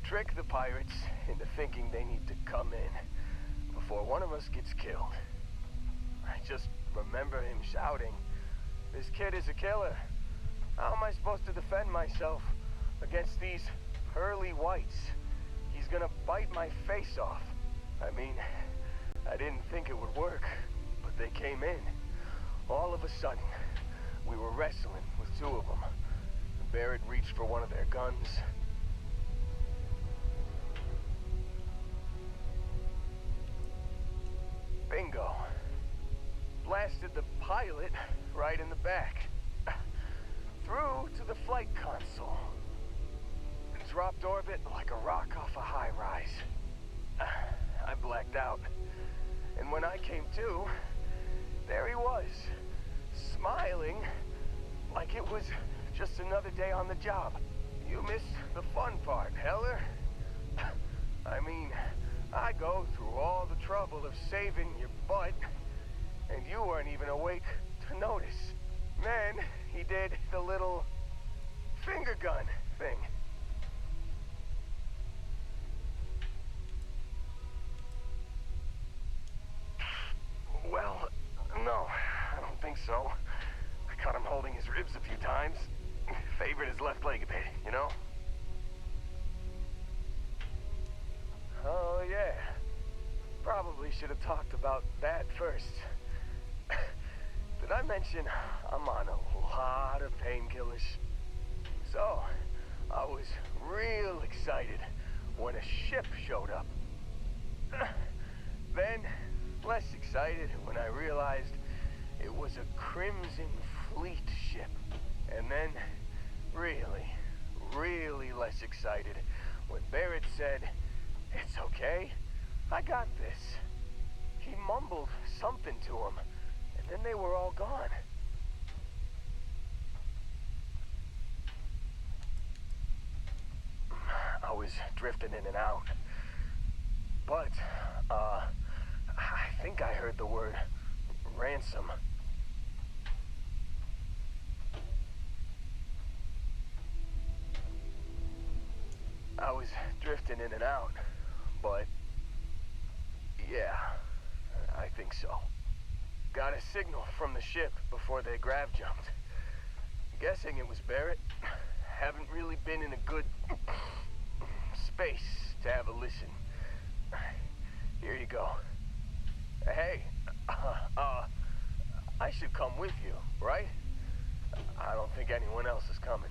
Trick the pirates into thinking they need to come in before one of us gets killed. I just remember him shouting, "This kid is a killer. How am I supposed to defend myself against these pearly whites? He's gonna bite my face off." I mean, I didn't think it would work, but they came in. All of a sudden, we were wrestling with two of them. Barrett reached for one of their guns. Bingo. Blasted the pilot right in the back. Through to the flight console. And dropped orbit like a rock off a high rise. I blacked out. And when I came to, there he was, smiling like it was just another day on the job. You missed the fun part, Heller. I mean, I go through all the trouble of saving your butt, and you weren't even awake to notice. Then he did the little finger gun thing. Well, no, I don't think so. I caught him holding his ribs a few times. Favored his left leg a bit, you know? Oh, yeah. Probably should have talked about that first. Did I mention I'm on a lot of painkillers? So, I was real excited when a ship showed up. Then, less excited when I realized it was a Crimson Fleet ship. And then, really less excited when Barrett said, "It's okay, I got this." He mumbled something to him, and then they were all gone. drifting in and out. But, I think I heard the word ransom. I was drifting in and out, but yeah, I think so. Got a signal from the ship before they grav jumped. Guessing it was Barrett. Haven't really been in a good space to have a listen. Here you go. Hey, I should come with you, right? I don't think anyone else is coming.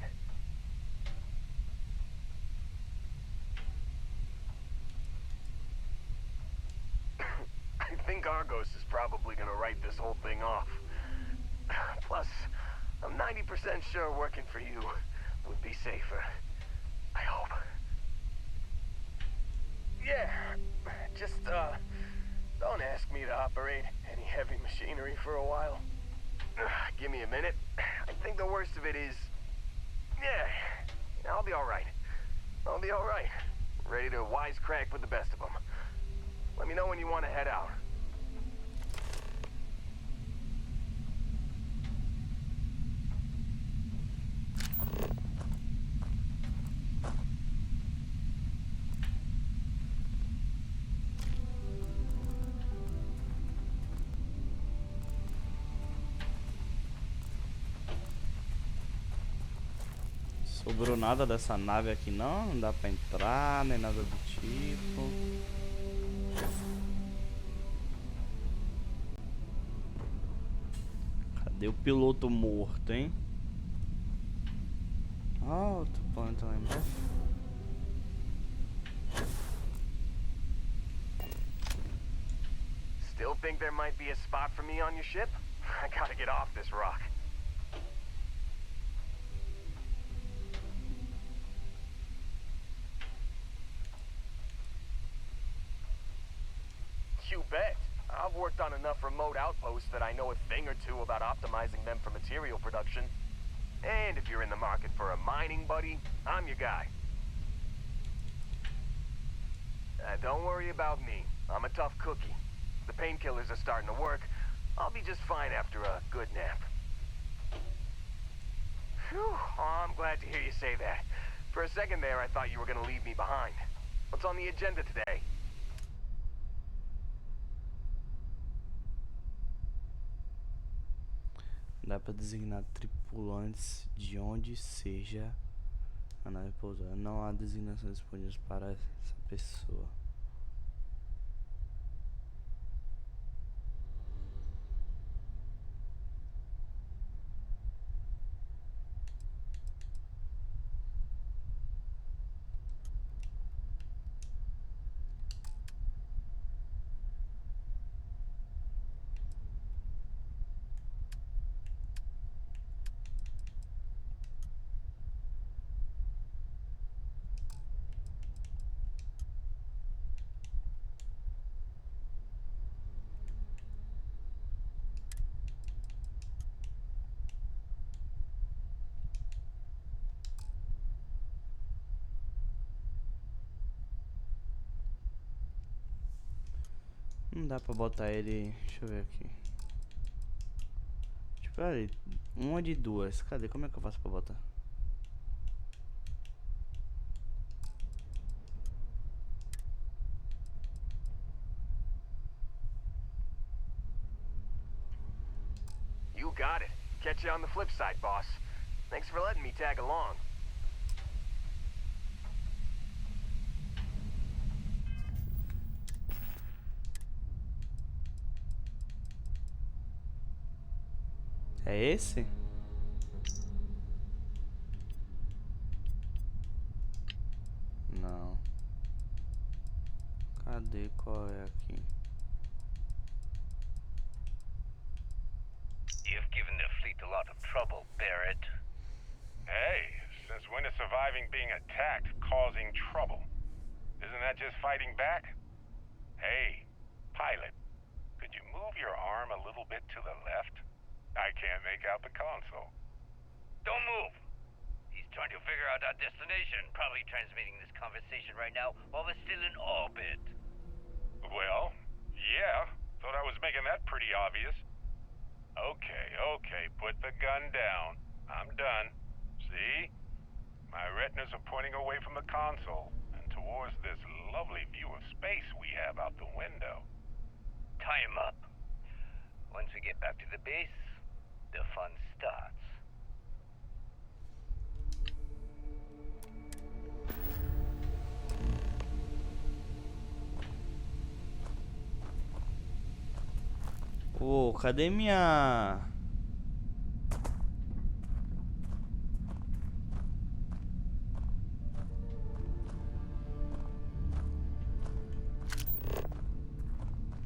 I think Argos is probably gonna write this whole thing off. Plus, I'm 90% sure working for you would be safer. I hope. Yeah, just, don't ask me to operate any heavy machinery for a while. Give me a minute. I think the worst of it is... Yeah, I'll be alright. I'll be alright. Ready to wisecrack with the best of them. Let me know when you want to head out. Sobrou nada dessa nave aqui não, não dá pra entrar, nem nada do tipo. Cadê o piloto morto, hein? Ah, outro planeta lá embaixo. Still think there might be a spot for me on your ship? I gotta get off this rock. You bet. I've worked on enough remote outposts that I know a thing or two about optimizing them for material production. And if you're in the market for a mining buddy, I'm your guy. Don't worry about me. I'm a tough cookie. The painkillers are starting to work. I'll be just fine after a good nap. Phew. Oh, I'm glad to hear you say that. For a second there, I thought you were going to leave me behind. What's on the agenda today? Dá pra designar tripulantes de onde seja a nave pousar. Não há designações disponíveis para essa pessoa. Não dá pra botar ele... Deixa eu ver aqui. Tipo, ali, uma de duas. Cadê? Como é que eu faço pra botar? You got it. Catch you on the flip side, boss. Thanks for letting me tag along. É esse? Não. Cadê? Qual é aqui? You've given the fleet a lot of trouble, Barrett. Hey, since when is surviving being attacked causing trouble? Isn't that just fighting back? Hey, pilot, could you move your arm a little bit to the left? I can't make out the console. Don't move. He's trying to figure out at our destination, probably transmitting this conversation right now while we're still in orbit. Well, yeah. Thought I was making that pretty obvious. Okay, put the gun down. I'm done. See? My retinas are pointing away from the console and towards this lovely view of space we have out the window. Tie him up. Once we get back to the base, the fun starts. Ô, cadê minha...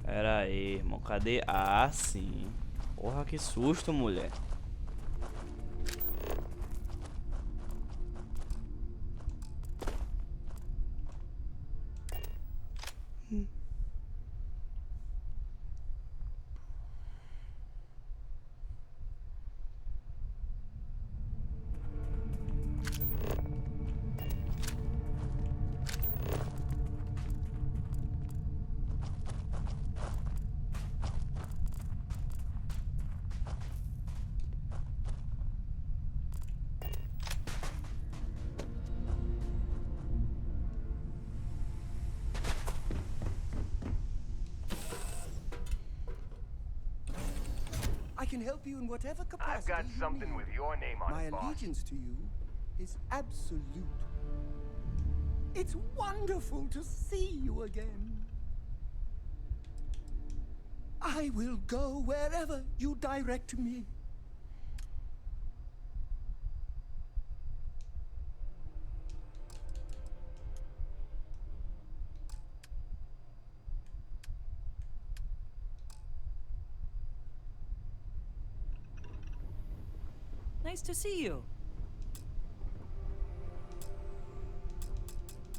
Pera aí, irmão, cadê? Ah, sim. Porra, que susto, mulher. I can help you in whatever capacity. I've got something with your name on it, boss. My allegiance to you is absolute. It's wonderful to see you again. I will go wherever you direct me. Nice to see you.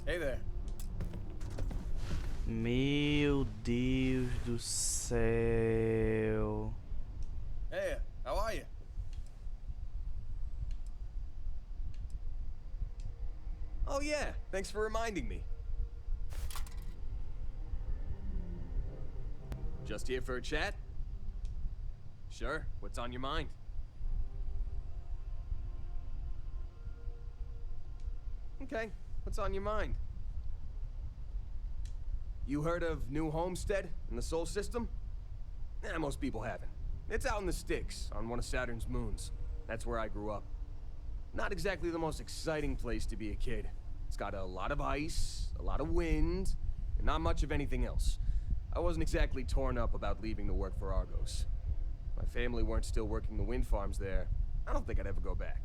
Hey there. Meu Deus do céu. Hey, how are you? Oh yeah, thanks for reminding me. Just here for a chat? Sure, what's on your mind? Okay, what's on your mind? You heard of New Homestead in the Sol System? Most people haven't. It's out in the sticks, on one of Saturn's moons. That's where I grew up. Not exactly the most exciting place to be a kid. It's got a lot of ice, a lot of wind, and not much of anything else. I wasn't exactly torn up about leaving to work for Argos. If my family weren't still working the wind farms there, I don't think I'd ever go back.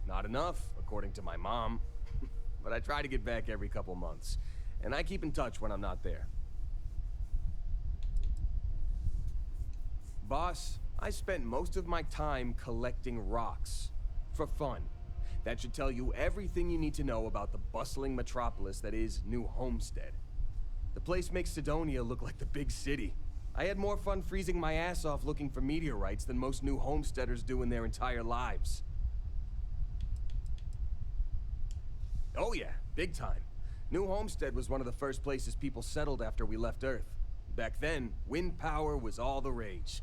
Not enough, according to my mom. But I try to get back every couple months. And I keep in touch when I'm not there. Boss, I spent most of my time collecting rocks. For fun. That should tell you everything you need to know about the bustling metropolis that is New Homestead. The place makes Sidonia look like the big city. I had more fun freezing my ass off looking for meteorites than most New Homesteaders do in their entire lives. Oh yeah, big time. New Homestead was one of the first places people settled after we left Earth. Back then, wind power was all the rage.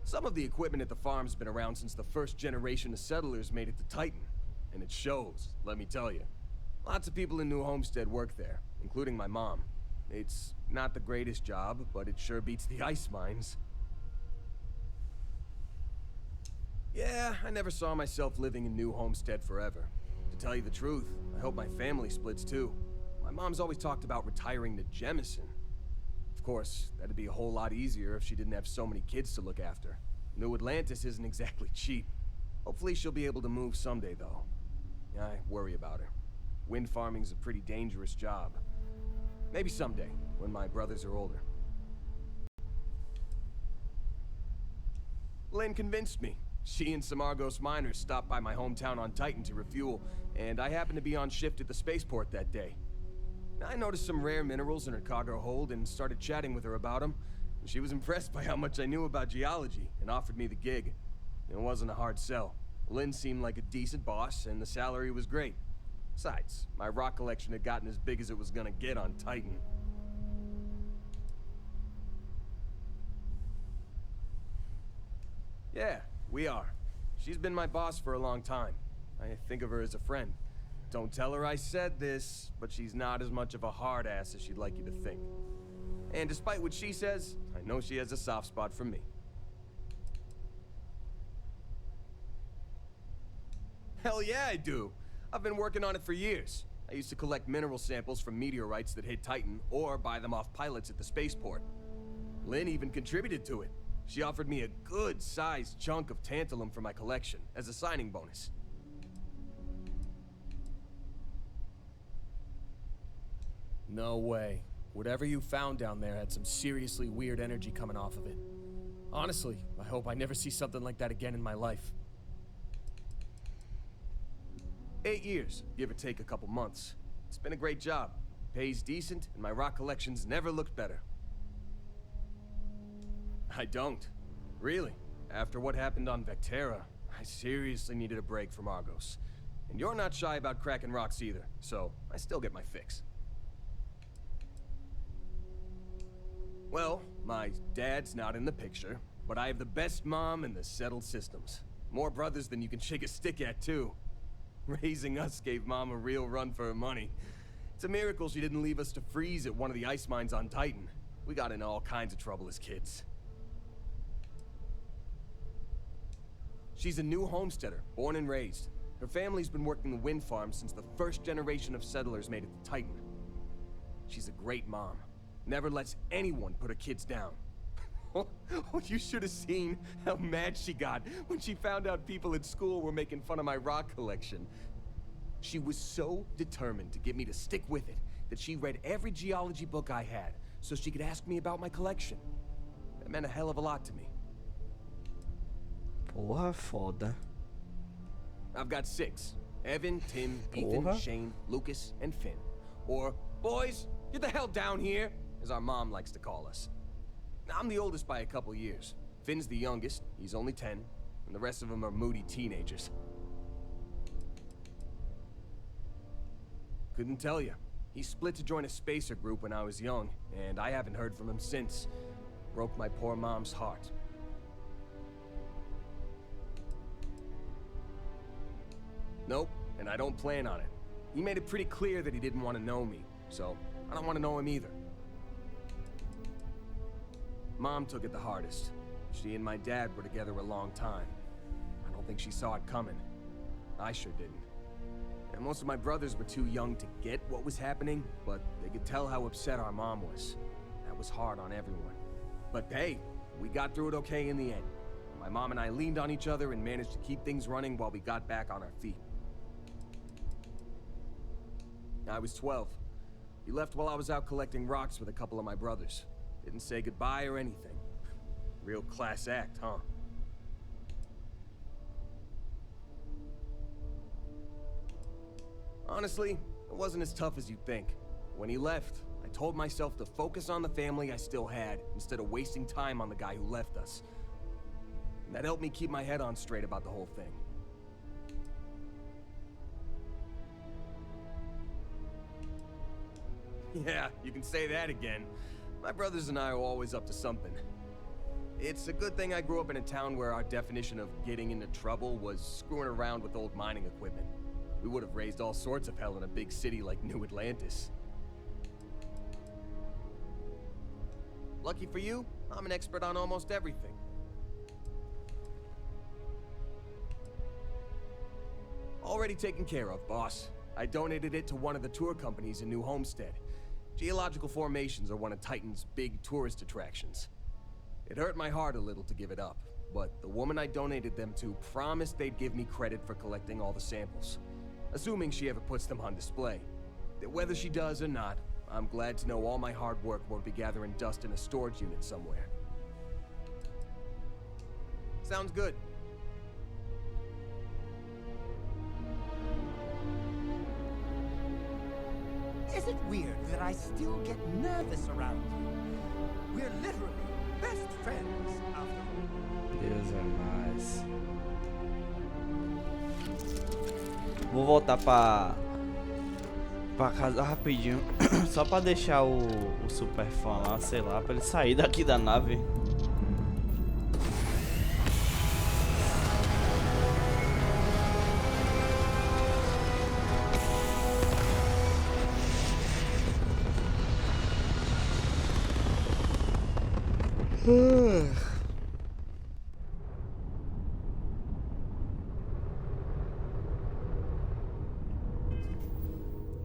Some of the equipment at the farm's been around since the first generation of settlers made it to Titan. And it shows, let me tell you. Lots of people in New Homestead work there, including my mom. It's not the greatest job, but it sure beats the ice mines. Yeah, I never saw myself living in New Homestead forever. To tell you the truth, I hope my family splits too. My mom's always talked about retiring to Jemison. Of course, that'd be a whole lot easier if she didn't have so many kids to look after. New Atlantis isn't exactly cheap. Hopefully she'll be able to move someday, though. I worry about her. Wind farming's a pretty dangerous job. Maybe someday, when my brothers are older. Lynn convinced me. She and some Argos miners stopped by my hometown on Titan to refuel, and I happened to be on shift at the spaceport that day. I noticed some rare minerals in her cargo hold and started chatting with her about them. She was impressed by how much I knew about geology and offered me the gig. It wasn't a hard sell. Lynn seemed like a decent boss, and the salary was great. Besides, my rock collection had gotten as big as it was gonna get on Titan. Yeah, we are. She's been my boss for a long time. I think of her as a friend. Don't tell her I said this, but she's not as much of a hard ass as she'd like you to think. And despite what she says, I know she has a soft spot for me. Hell yeah, I do. I've been working on it for years. I used to collect mineral samples from meteorites that hit Titan, or buy them off pilots at the spaceport. Lynn even contributed to it. She offered me a good-sized chunk of tantalum for my collection, as a signing bonus. No way. Whatever you found down there had some seriously weird energy coming off of it. Honestly, I hope I never see something like that again in my life. 8 years, give or take a couple months. It's been a great job. Pays decent, and my rock collection's never looked better. I don't. Really. After what happened on Vectera, I seriously needed a break from Argos. And you're not shy about cracking rocks either, so I still get my fix. Well, my dad's not in the picture, but I have the best mom in the settled systems. More brothers than you can shake a stick at, too. Raising us gave Mom a real run for her money. It's a miracle she didn't leave us to freeze at one of the ice mines on Titan. We got into all kinds of trouble as kids. She's a new homesteader, born and raised. Her family's been working the wind farm since the first generation of settlers made it to Titan. She's a great mom. Never lets anyone put her kids down. Oh, you should have seen how mad she got when she found out people at school were making fun of my rock collection. She was so determined to get me to stick with it that she read every geology book I had so she could ask me about my collection. That meant a hell of a lot to me. Porra, foda. I've got 6. Evan, Tim, Ethan, Porra. Shane, Lucas, and Finn. Or, boys, get the hell down here, as our mom likes to call us. I'm the oldest by a couple years. Finn's the youngest, he's only 10, and the rest of them are moody teenagers. Couldn't tell you. He split to join a spacer group when I was young, and I haven't heard from him since. Broke my poor mom's heart. Nope, and I don't plan on it. He made it pretty clear that he didn't want to know me, so I don't want to know him either. Mom took it the hardest. She and my dad were together a long time. I don't think she saw it coming. I sure didn't. And most of my brothers were too young to get what was happening, but they could tell how upset our mom was. That was hard on everyone. But hey, we got through it okay in the end. My mom and I leaned on each other and managed to keep things running while we got back on our feet. I was 12. He left while I was out collecting rocks with a couple of my brothers. Didn't say goodbye or anything. Real class act, huh? Honestly, it wasn't as tough as you'd think. When he left, I told myself to focus on the family I still had, instead of wasting time on the guy who left us. And that helped me keep my head on straight about the whole thing. Yeah, you can say that again. My brothers and I are always up to something. It's a good thing I grew up in a town where our definition of getting into trouble was screwing around with old mining equipment. We would have raised all sorts of hell in a big city like New Atlantis. Lucky for you, I'm an expert on almost everything. Already taken care of, boss. I donated it to one of the tour companies in New Homestead. Geological formations are one of Titan's big tourist attractions. It hurt my heart a little to give it up, but the woman I donated them to promised they'd give me credit for collecting all the samples, assuming she ever puts them on display. Whether she does or not, I'm glad to know all my hard work won't be gathering dust in a storage unit somewhere. Sounds good. Is it weird that I still get nervous around you? We're literally Vou voltar pra casa rapidinho. Só pra deixar o super fã lá, sei lá, pra ele sair daqui da nave.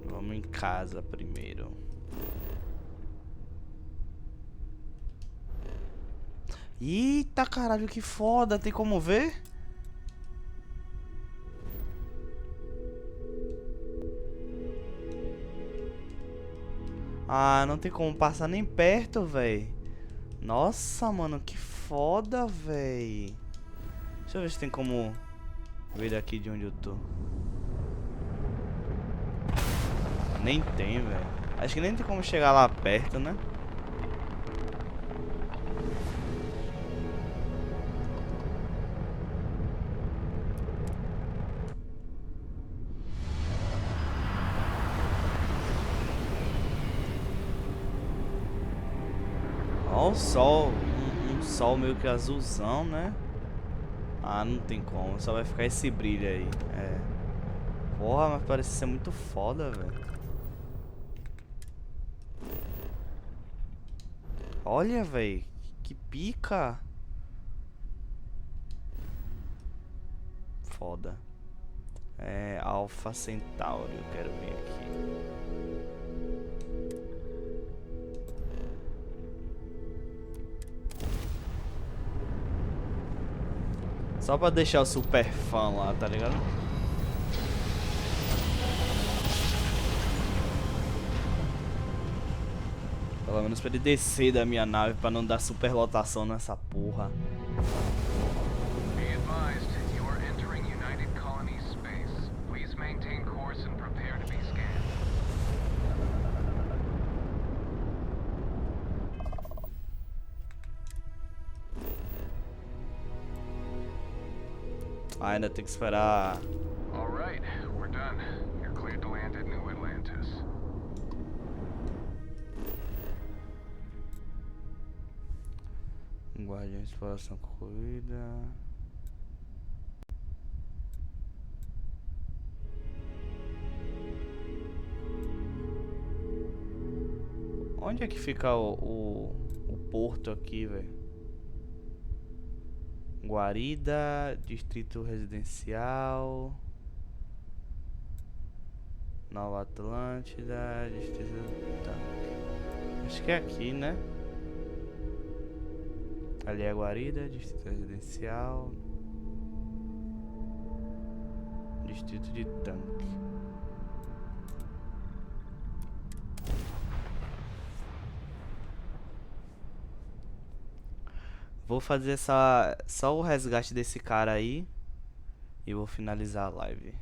Vamos em casa primeiro. Eita caralho, que foda, tem como ver? Ah, não tem como passar nem perto, véi. Nossa, mano, que foda, véi. Deixa eu ver se tem como ver daqui de onde eu tô. Nem tem, velho. Acho que nem tem como chegar lá perto, né? Ó o sol. Um sol meio que azulzão, né? Ah, não tem como. Só vai ficar esse brilho aí. É. Porra, mas parece ser muito foda, velho. Olha, velho. Que pica. Foda. É, Alpha Centauri. Eu quero ver aqui. Só pra deixar o super fã lá, tá ligado? Pelo menos pra ele descer da minha nave pra não dar superlotação nessa porra. Ah, ainda tem que esperar. Alright, we're done. You're cleared to land at New Atlantis. Guarde a exploração concluída. Onde é que fica o porto aqui, velho? Guarida, distrito residencial, Nova Atlântida, distrito... Tá. Acho que é aqui, né? Ali é Guarida, distrito residencial, distrito de tanque. Vou fazer só o resgate desse cara aí e vou finalizar a live.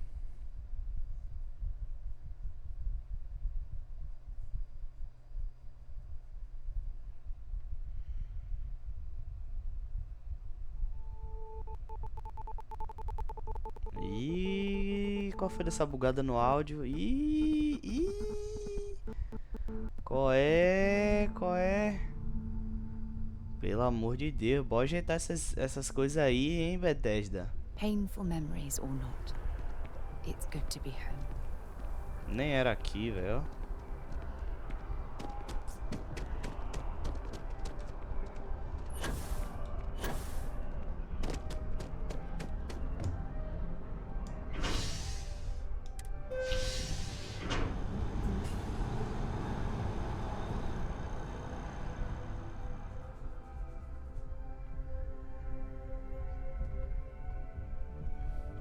Ih, qual foi dessa bugada no áudio? Ih. Qual é? Qual é? Pelo amor de Deus, bora ajeitar essas coisas aí, hein, Bethesda? Painful memories or not, it's good to be home. Nem era aqui, velho.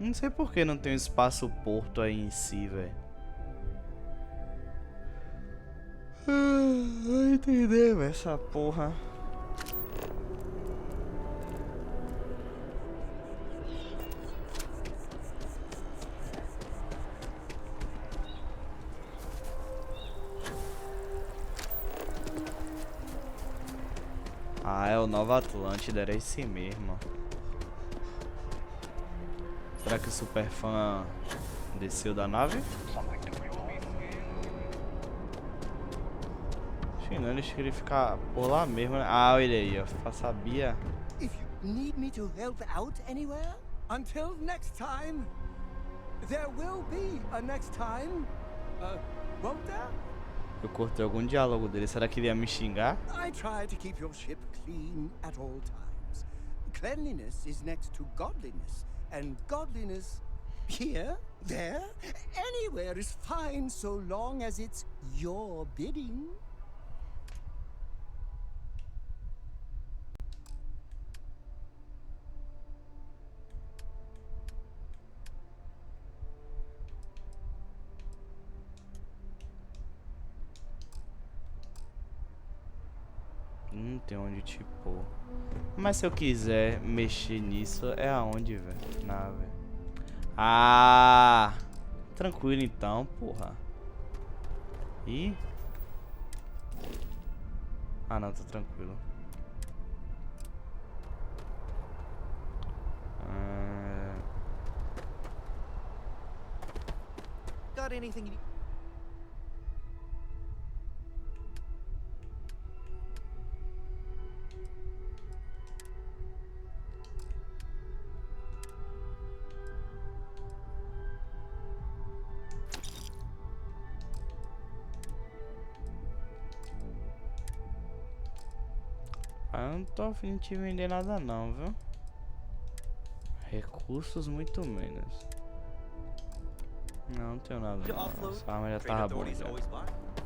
Não sei por que não tem um espaço porto aí em si, velho. Não entender, velho, essa porra. Ah, é o Nova Atlântida, era esse mesmo. Será que o super fã Desceu da nave? Acho que não, ele queria ficar por lá mesmo, né? Ah, olha aí, eu sabia. If you need me to help out anywhere, until next time, there will be a next time. Won't there? Eu cortei algum diálogo dele, será que ele ia me xingar? I try to keep your ship clean at all times. Cleanliness is next to godliness, and godliness here, there, anywhere is fine so long as it's your bidding. Não tem onde te pôr. Mas se eu quiser mexer nisso, é aonde, velho? Nave. Ah! Tranquilo então, porra. Ih. Ah não, tô tranquilo. Got anything you... Eu não tô a fim de vender nada não, viu? Recursos muito menos. Não tenho nada não. Essa arma já tava boa já.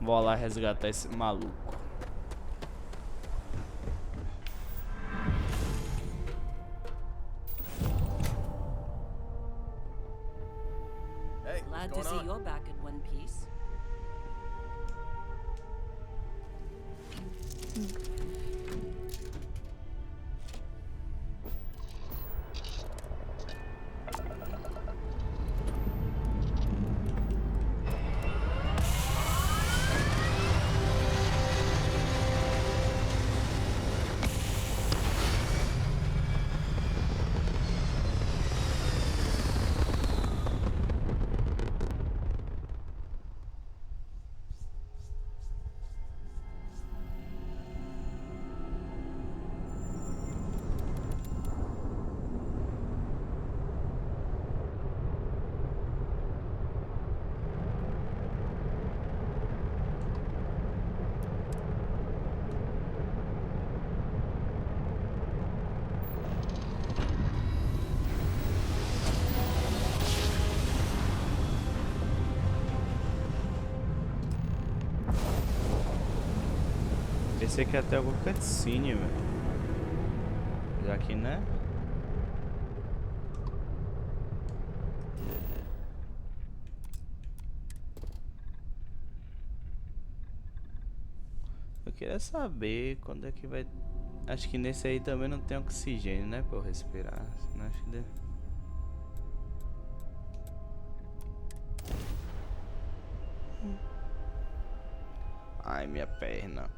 Vou lá resgatar esse maluco. Glad to see you're back in one piece. Pensei que ia ter algum cutscene, velho. Já que, né? Eu queria saber quando é que vai... Acho que nesse aí também não tem oxigênio, né? Pra eu respirar. Senão acho que deve... Ai, minha perna.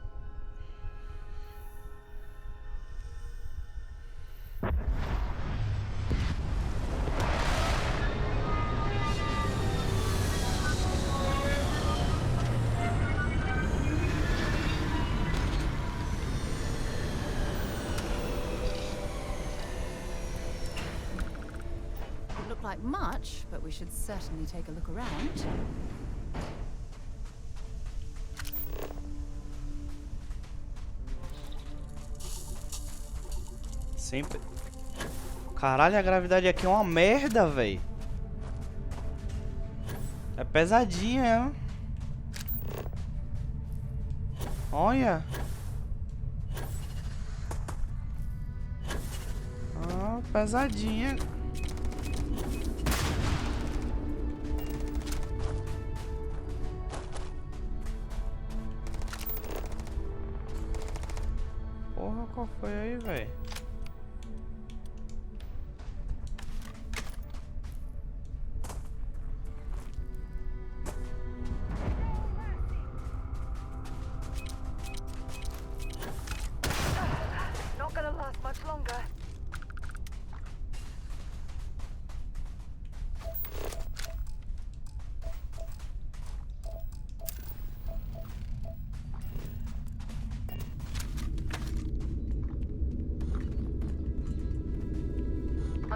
Look like much, but we should certainly take a look around. Sempre... Caralho, a gravidade aqui é uma merda, velho. É pesadinha, ó. Olha. Ah, pesadinha. Porra, qual foi aí, velho? Not gonna last much longer.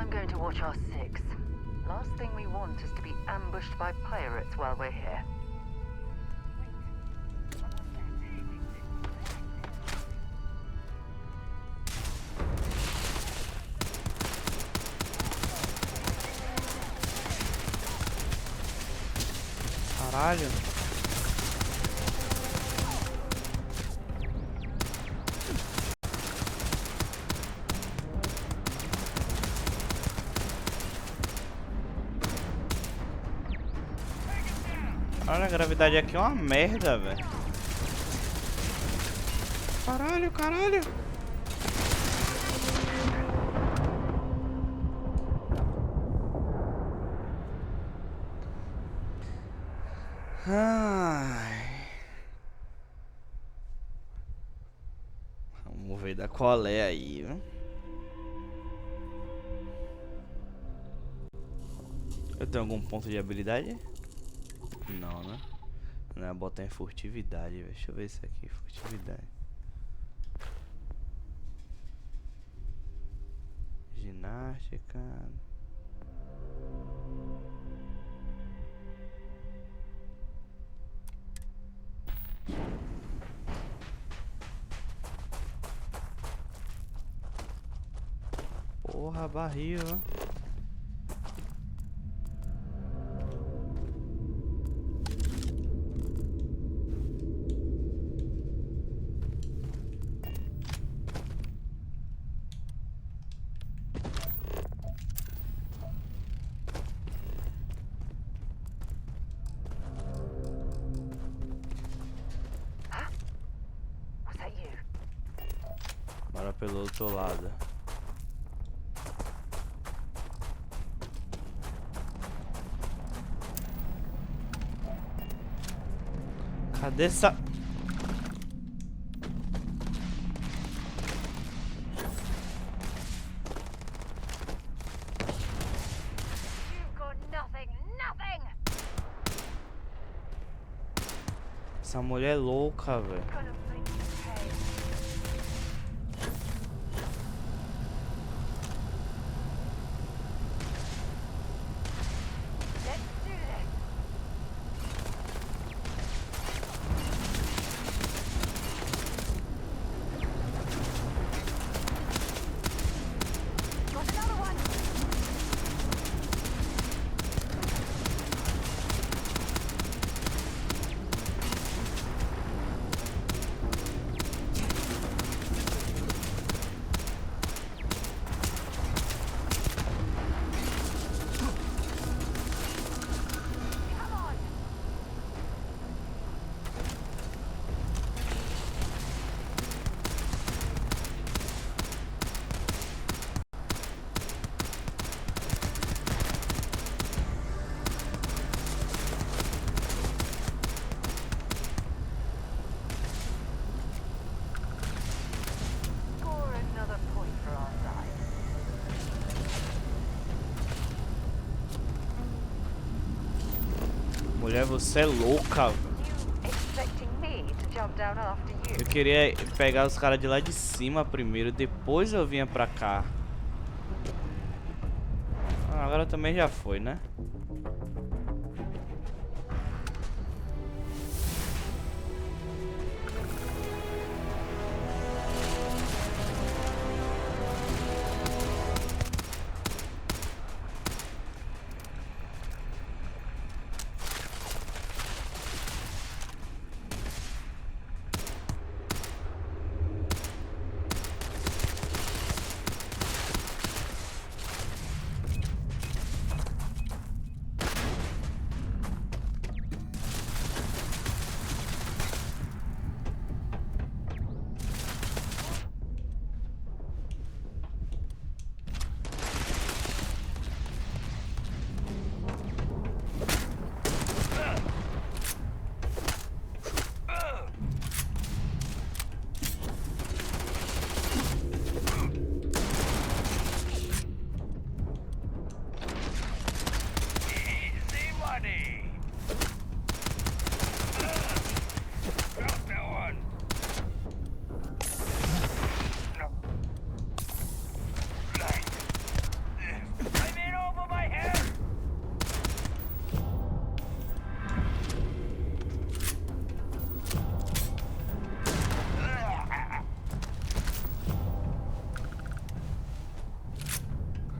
I'm going to watch our six. Last thing we want is to be ambushed by pirates while we're here. Caralho. Olha, a gravidade aqui é uma merda, velho. Caralho, caralho. Ai. Vamos ver da qual é aí, viu? Eu tenho algum ponto de habilidade? Não, né? Não é botar em furtividade, velho. Deixa eu ver isso aqui, furtividade. Ginástica. Porra, barril, ó. Bora pelo outro lado. Cadê essa... Essa mulher é louca, velho. Mulher, você é louca, velho. Eu queria pegar os caras de lá de cima primeiro, depois eu vinha pra cá. Ah, agora também já foi, né?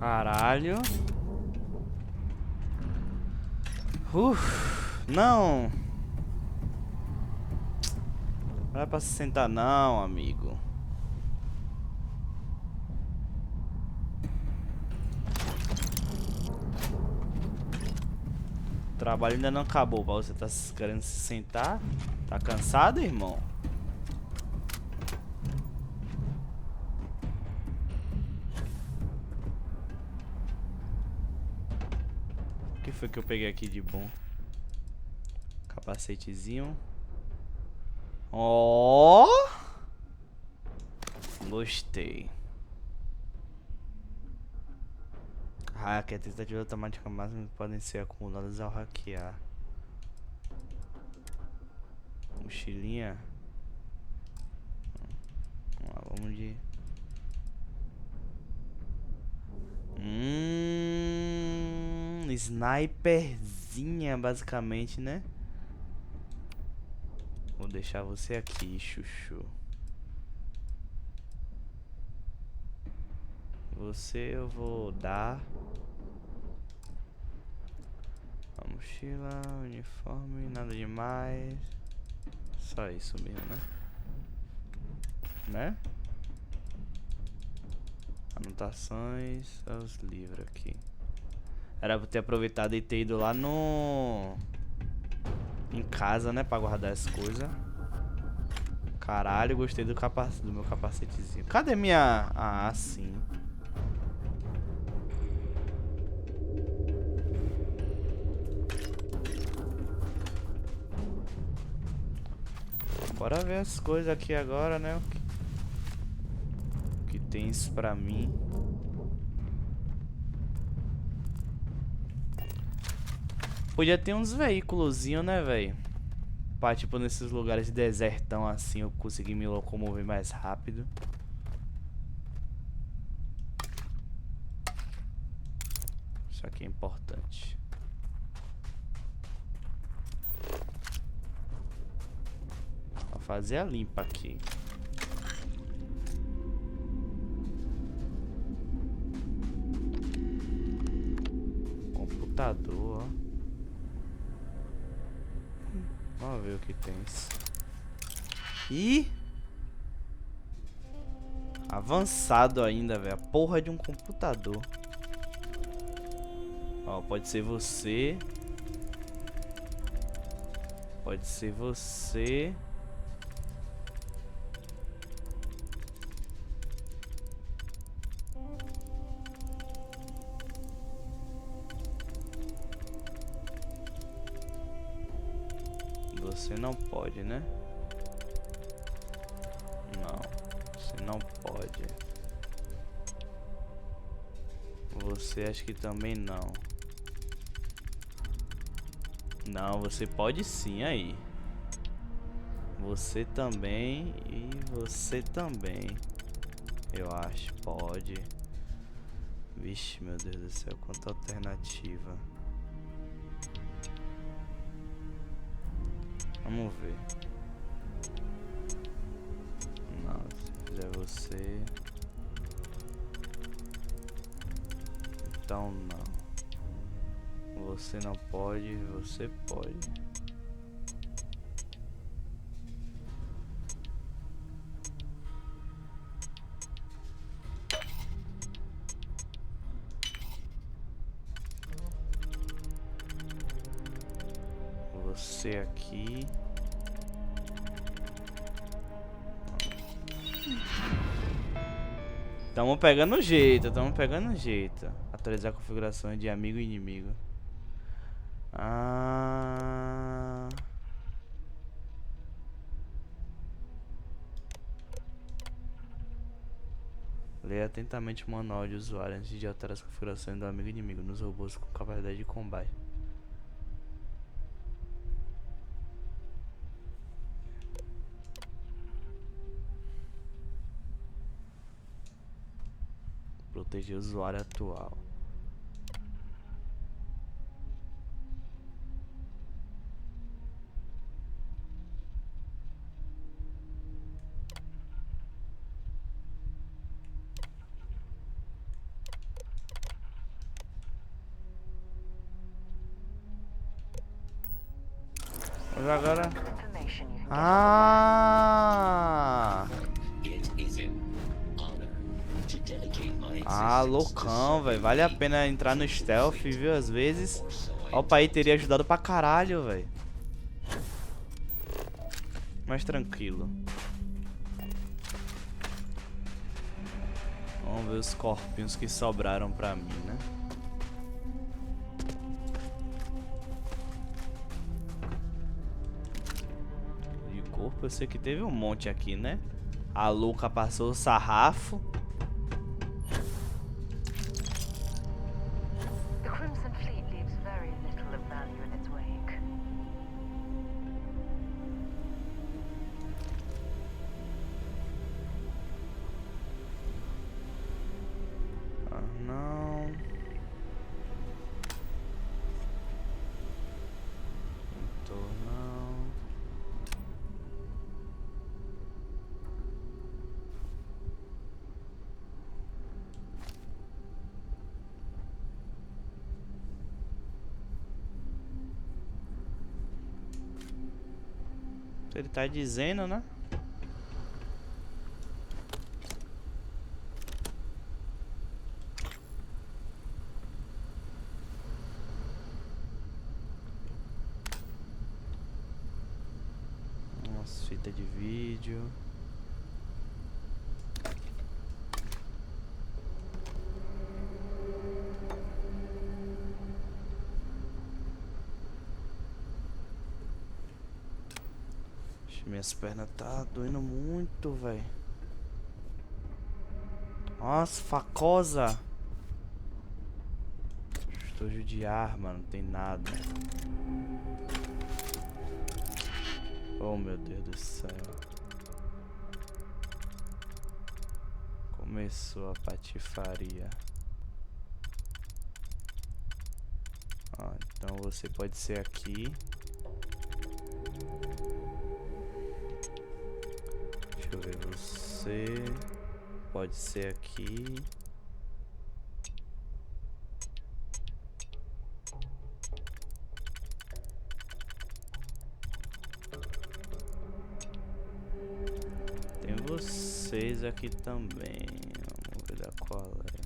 Caralho. Não. Não é pra se sentar não, amigo. O trabalho ainda não acabou, pra você tá querendo se sentar? Tá cansado, irmão? O que foi que eu peguei aqui de bom? Capacetezinho. Ó! Gostei. Hack, a tentativa automática máxima podem ser acumuladas ao hackear. Mochilinha. Vamos de... Sniperzinha, basicamente, né? Vou deixar você aqui, chuchu. Você eu vou dar... A mochila, uniforme, nada demais. Só isso mesmo, né? Anotações, só os livros aqui. Era pra ter aproveitado e ter ido lá no... em casa, né? Pra guardar as coisas. Caralho, gostei do meu capacetezinho. Cadê minha... Ah, sim. Bora ver as coisas aqui agora, né? O que tem isso pra mim. Podia ter uns veículozinhos, né, velho? Pra, tipo, nesses lugares de desertão assim, eu conseguir me locomover mais rápido. Isso aqui é importante. Vou fazer a limpa aqui. Computador, ó. Vamos ver o que tem. Ih! Avançado ainda, velho. A porra de um computador. Ó, pode ser você. Pode ser você. Você não pode, né? Não, você não pode. Você acho que também não. Não, você pode sim, aí. Você também e você também. Eu acho, pode. Vixe, meu Deus do céu, quanta alternativa. Vamos ver. Não, se fizer você. Então não. Você não pode, você pode. Você aqui. Tamo pegando jeito, tamo pegando jeito. Atualizar configurações de amigo e inimigo. Ah... Leia atentamente o manual de usuário antes de alterar as configurações do amigo e inimigo nos robôs com capacidade de combate. Proteger o usuário atual. Agora... Information you can get Ah! It is an honor to dedicate my Ah, existence to loucão, velho. serving Vale a the pena entrar no Crimson stealth, Fleet. viu? Às vezes. Or so I Ó, o pai teria ajudado pra caralho, velho. Mais tranquilo. Vamos ver os corpinhos que sobraram pra mim, né? De corpo eu sei que teve um monte aqui, né? A louca passou o sarrafo. The Crimson Fleet leaves very little of value in its wake. Ah, não. Não. Ele tá dizendo, né? Nossa, fita de vídeo. Minhas pernas tá doendo muito, velho. Nossa, facosa. Estojo de arma, não tem nada. Oh, meu Deus do céu. Começou a patifaria. Ah, então você pode ser aqui. Deixa eu ver, você pode ser aqui. Tem vocês aqui também. Vamos ver da qual é.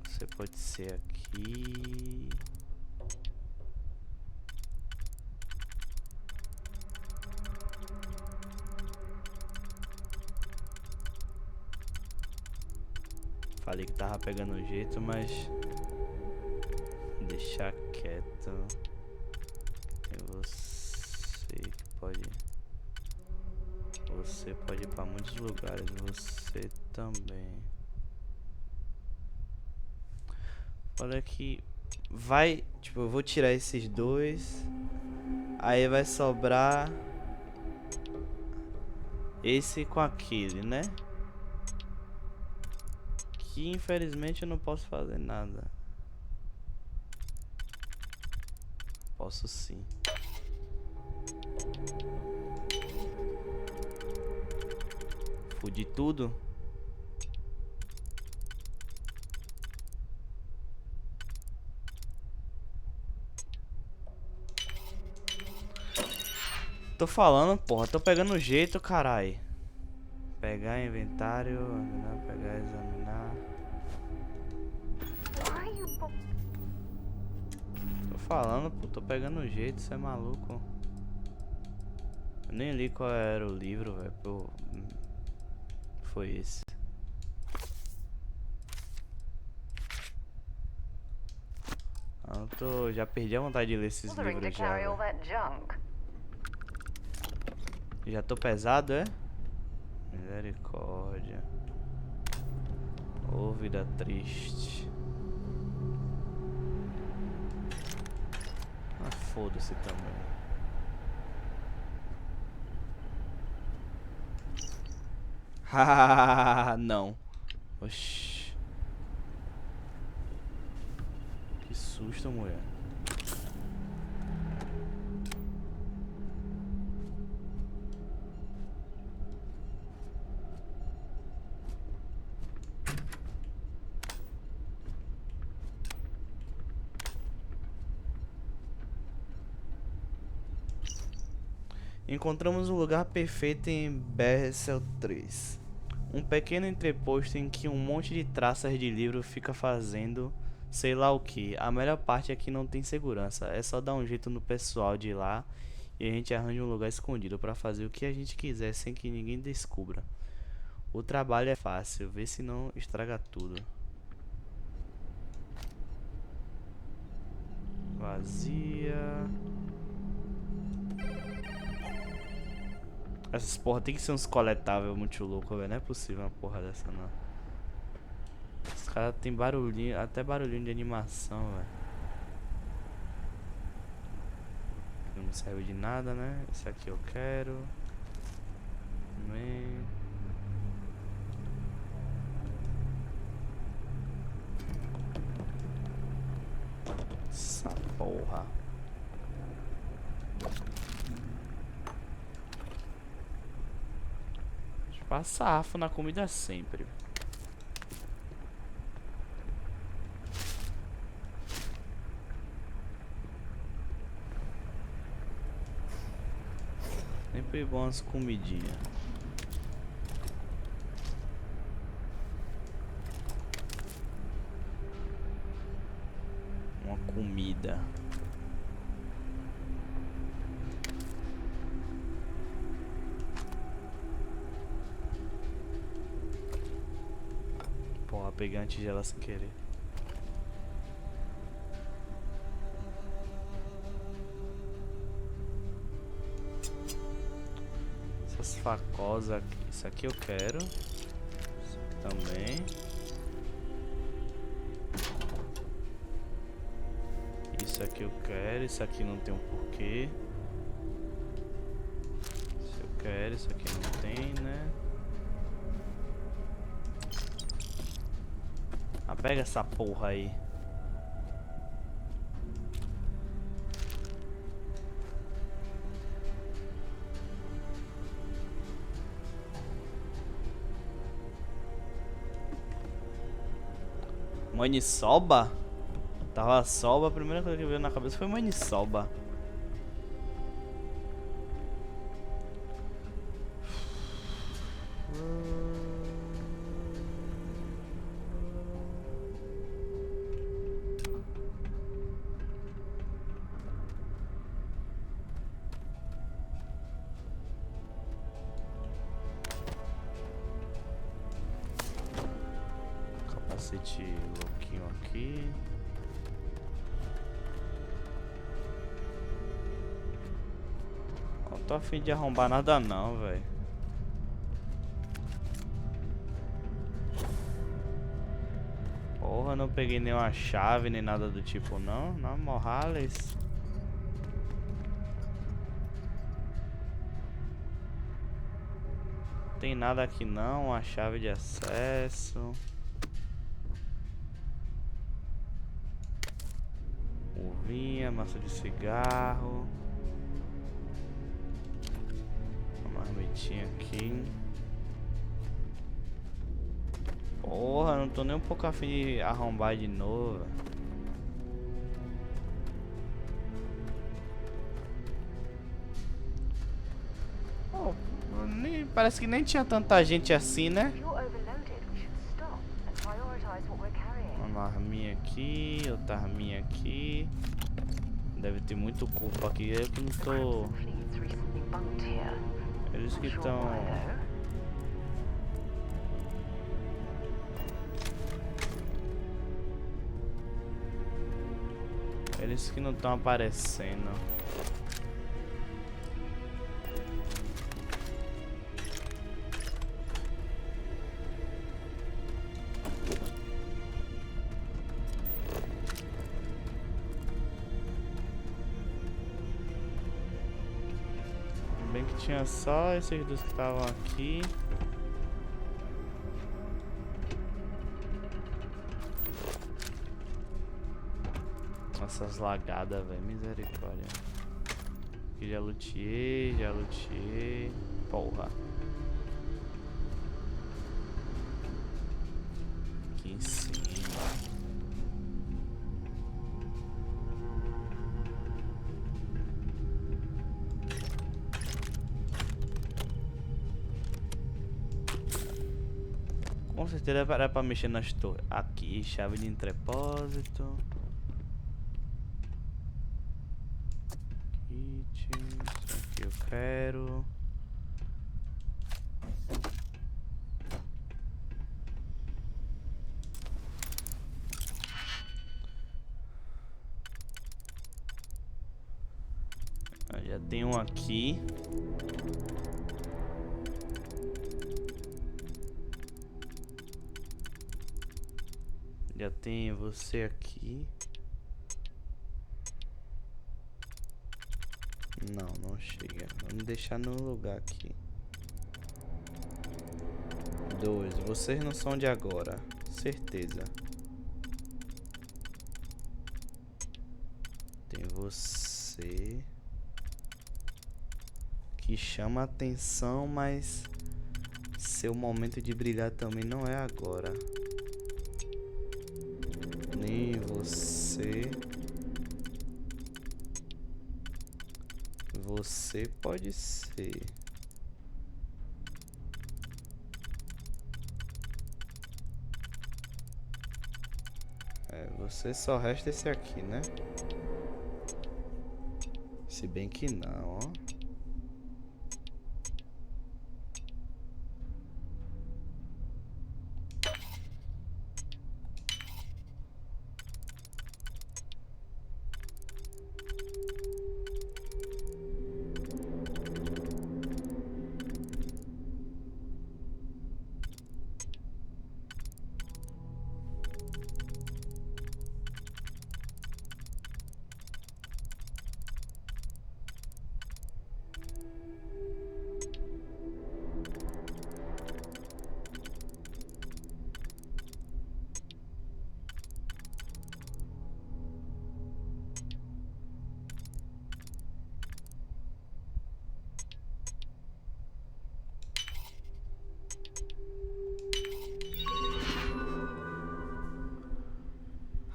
Você pode ser aqui. Falei que tava pegando um jeito, mas deixar quieto. É você que pode. Você pode ir pra muitos lugares. Você também. Olha que vai, tipo, eu vou tirar esses dois. Aí vai sobrar esse com aquele, né? Que infelizmente eu não posso fazer nada. Posso sim. Fudi tudo. Tô falando, porra. Tô pegando o jeito, carai. Pegar inventário, pegar, examinar. Tô falando, pô, tô pegando o jeito, você é maluco. Eu nem li qual era o livro, velho. Pô, foi esse. Já perdi a vontade de ler esses livros já. Já tô pesado, é? Misericórdia. Ô, vida triste. Ah, foda-se também. Hahaha, não. Oxi. Que susto, mulher. Encontramos o lugar perfeito em Bessel 3. Um pequeno entreposto em que um monte de traças de livro fica fazendo sei lá o que. A melhor parte é que não tem segurança. É só dar um jeito no pessoal de lá e a gente arranja um lugar escondido pra fazer o que a gente quiser sem que ninguém descubra. O trabalho é fácil, vê se não estraga tudo. Vazia. Essas porra tem que ser uns coletáveis muito louco, velho. Não é possível uma porra dessa, não. Os caras tem barulhinho, até barulhinho de animação, velho. Não serve de nada, né? Esse aqui eu quero. Também. Essa porra. Passa afo na comida sempre. Sempre bom as comidinhas. Uma comida. Porra, peguei a tigela sem querer. Essas facosas aqui. Isso aqui eu quero. Isso aqui também. Isso aqui eu quero. Isso aqui não tem um porquê. Isso eu quero. Isso aqui não tem, né? Ah, pega essa porra aí. Maniçoba? Tava soba, a primeira coisa que veio na cabeça foi maniçoba. Capacete louquinho aqui. Não tô a fim de arrombar nada não, velho. Porra, não peguei nenhuma chave nem nada do tipo não. Não, Morales. Tem nada aqui não, uma chave de acesso. Uvinha, massa de cigarro. Uma marmitinha aqui. Porra, não tô nem um pouco afim de arrombar de novo. Oh, parece que nem tinha tanta gente assim, né? Uma arminha aqui, outra arminha aqui. Deve ter muito corpo aqui, eu que não tô... Eles que estão... Eles que não estão aparecendo. Bem que tinha só esses dois que estavam aqui. Essas lagadas, velho, misericórdia. Aqui já luteei, Porra. Aqui em cima. Com certeza era pra mexer nas torres. Aqui, chave de entrepósito. Kitchen, isso aqui eu quero. Já tem um aqui. Já tem você aqui. Não chega. Vamos deixar no lugar aqui. 2. Vocês não são de agora. Certeza. Tem você. Que chama a atenção, mas seu momento de brilhar também não é agora. Nem você. Você pode ser. Você só resta esse aqui, né? Se bem que não, ó.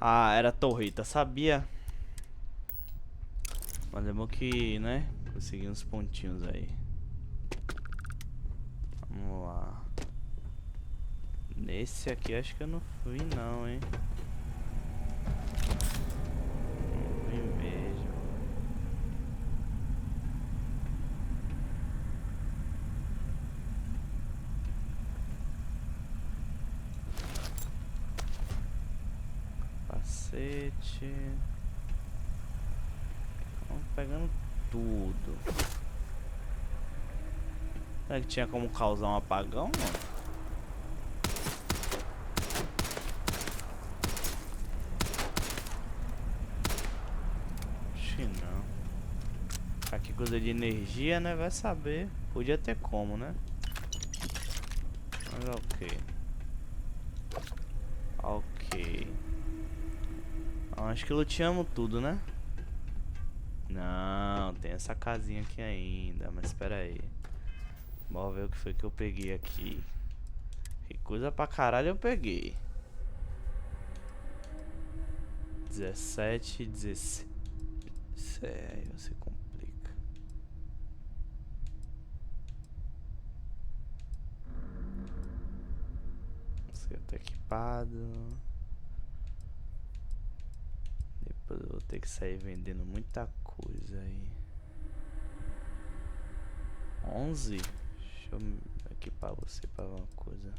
Ah, era torreta, sabia? Mas é bom que, né? Consegui uns pontinhos aí. Vamos lá. Nesse aqui acho que eu não fui não, hein? Não fui mesmo. Capacete. Vamos pegando tudo. Será que tinha como causar um apagão, mano? Acho que não. Aqui coisa de energia, né? Vai saber. Podia ter como, né? Mas ok. Ok. Acho que luteamos tudo, né? Não, tem essa casinha aqui ainda. Mas espera aí. Bora ver o que foi que eu peguei aqui. Que coisa pra caralho eu peguei. 17, 16. Aí você complica. Você tá equipado. Depois eu vou ter que sair vendendo muita coisa aí. 11? Deixa eu equipar você para uma coisa.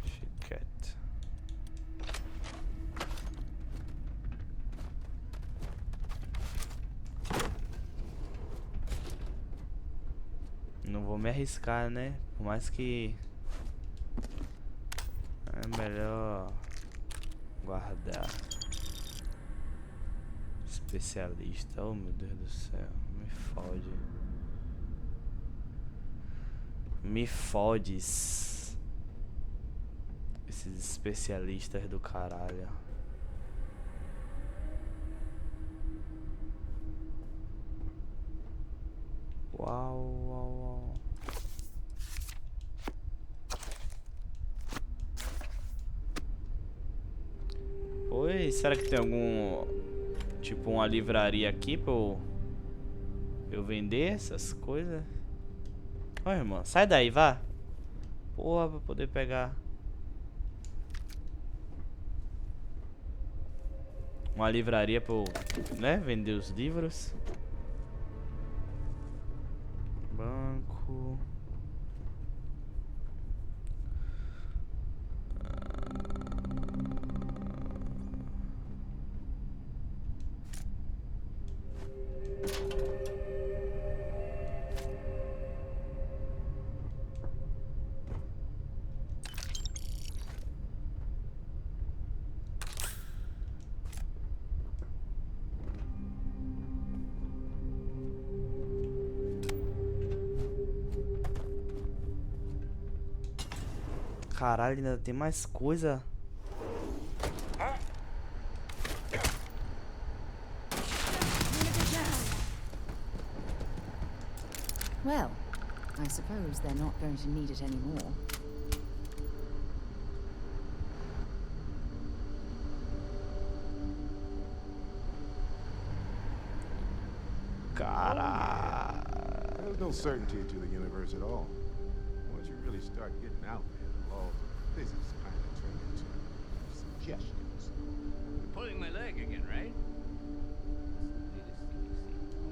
Chiquete. Não vou me arriscar, né? Por mais que é melhor guardar. Especialista, oh meu Deus do céu, me fode. Me fodes. Esses especialistas do caralho. Uau, uau, uau. Oi, será que tem algum... tipo uma livraria aqui pra eu Eu vender essas coisas? Ó, irmão, sai daí, vá. Porra, pra poder pegar uma livraria pra eu, né, vender os livros. Banco. Caralho, ainda tem mais coisa. Well, I suppose they're not going to need it anymore. Caralho. There's no certainty to the universe at all. Once you really start getting out there, the laws of physics kind of turn into suggestions. You're pulling my leg again, right?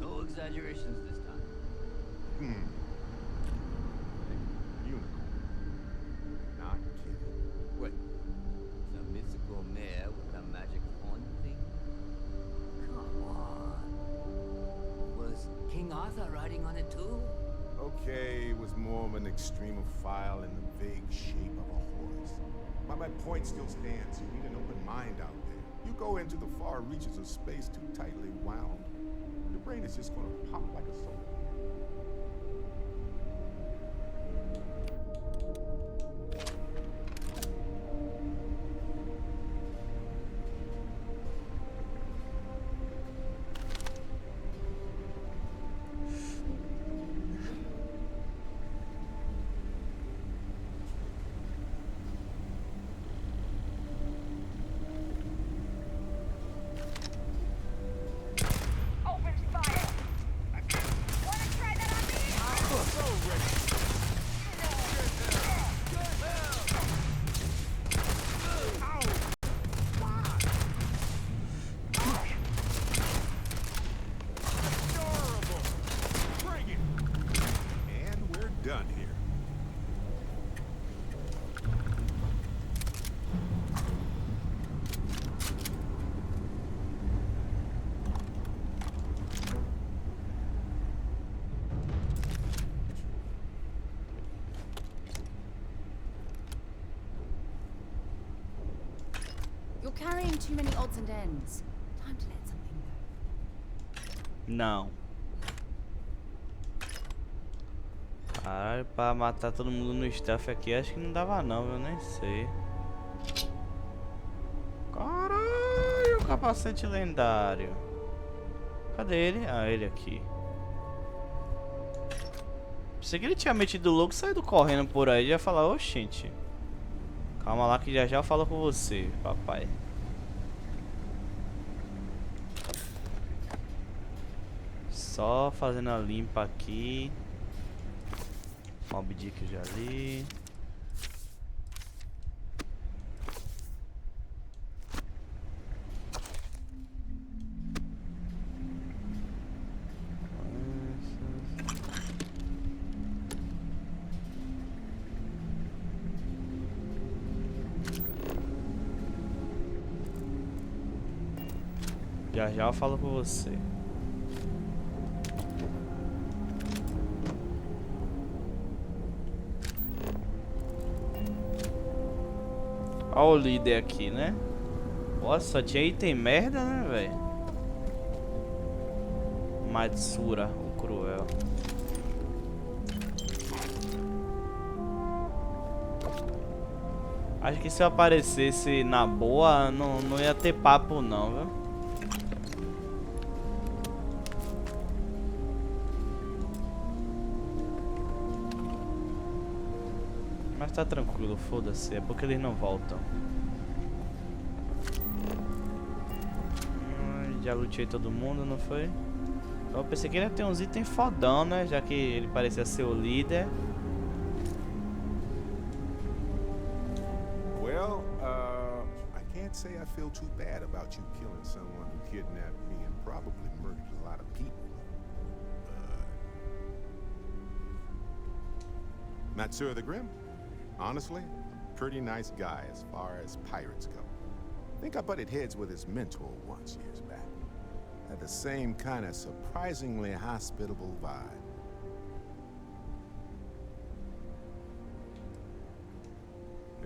No exaggerations this time. Unicorn. Not kidding. Wait. The mythical mare with a magic horn thing? Come on. Was King Arthur riding on it too? Okay, it was more of an extremophile in the vague shape of a horse. But my point still stands. You need an open mind out there. You go into the far reaches of space too tightly wound, your brain is just gonna pop like a soda. Done here. You're carrying too many odds and ends. Time to let something go. Não. Caralho, pra matar todo mundo no staff aqui, acho que não dava não, eu nem sei. Caralho, capacete lendário. Cadê ele? Ah, ele aqui. Pensei que ele tinha metido louco e saído correndo por aí. Já falar, ô gente. Calma lá que já já eu falo com você, papai. Só fazendo a limpa aqui. Mob Dick já ali. Já já eu falo com você. Olha o líder aqui, né? Nossa, só tinha item merda, né, velho? Matsura, o cruel. Acho que se eu aparecesse na boa, não ia ter papo não, viu? Mas tá tranquilo, foda-se, é porque eles não voltam. Já lutei todo mundo, não foi? Eu pensei que ele ia ter uns itens fodão, né? Já que ele parecia ser o líder. Well, I can't say I feel too bad about you killing someone who kidnapped me and probably murdered a lot of people. Matsura the Grim? Honestly, pretty nice guy as far as pirates go. Think I butted heads with his mentor once years back. Had the same kind of surprisingly hospitable vibe.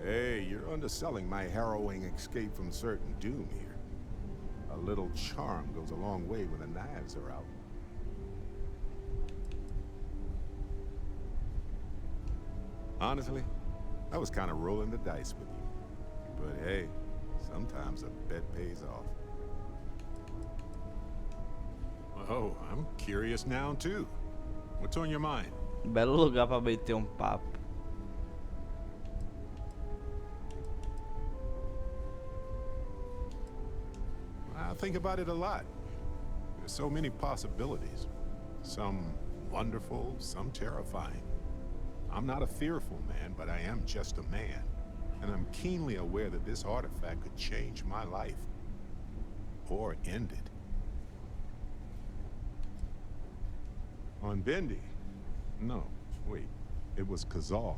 Hey, you're underselling my harrowing escape from certain doom here. A little charm goes a long way when the knives are out. Honestly, I was kind of rolling the dice with you. But hey, sometimes a bet pays off. Oh, I'm curious now too. What's on your mind? Belo lugar pra meter papo. I think about it a lot. There's so many possibilities. Some wonderful, some terrifying. I'm not a fearful man, but I am just a man. And I'm keenly aware that this artifact could change my life. Or end it. On Bendy? No, wait. It was Kazal.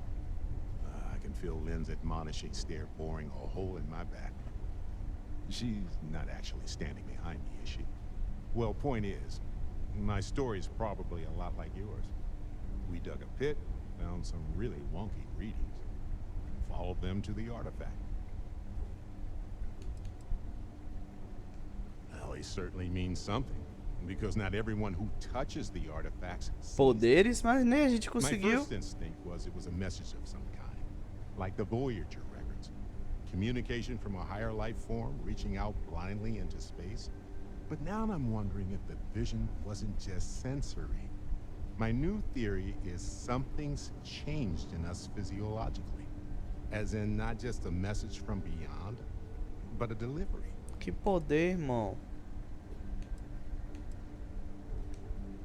I can feel Lynn's admonishing stare boring a hole in my back. She's not actually standing behind me, is she? Well, point is, my story's probably a lot like yours. We dug a pit, found some really wonky readings, followed them to the artifact. Well, he certainly means something, because not everyone who touches the artifacts Poderes, mas nem a gente My conseguiu. first instinct was it was a message of some kind, like the Voyager records. Communication from a higher life form reaching out blindly into space. But now I'm wondering if the vision wasn't just sensory. My new theory is something's changed in us physiologically. As in not just a message from beyond, but a delivery. Que poder, irmão.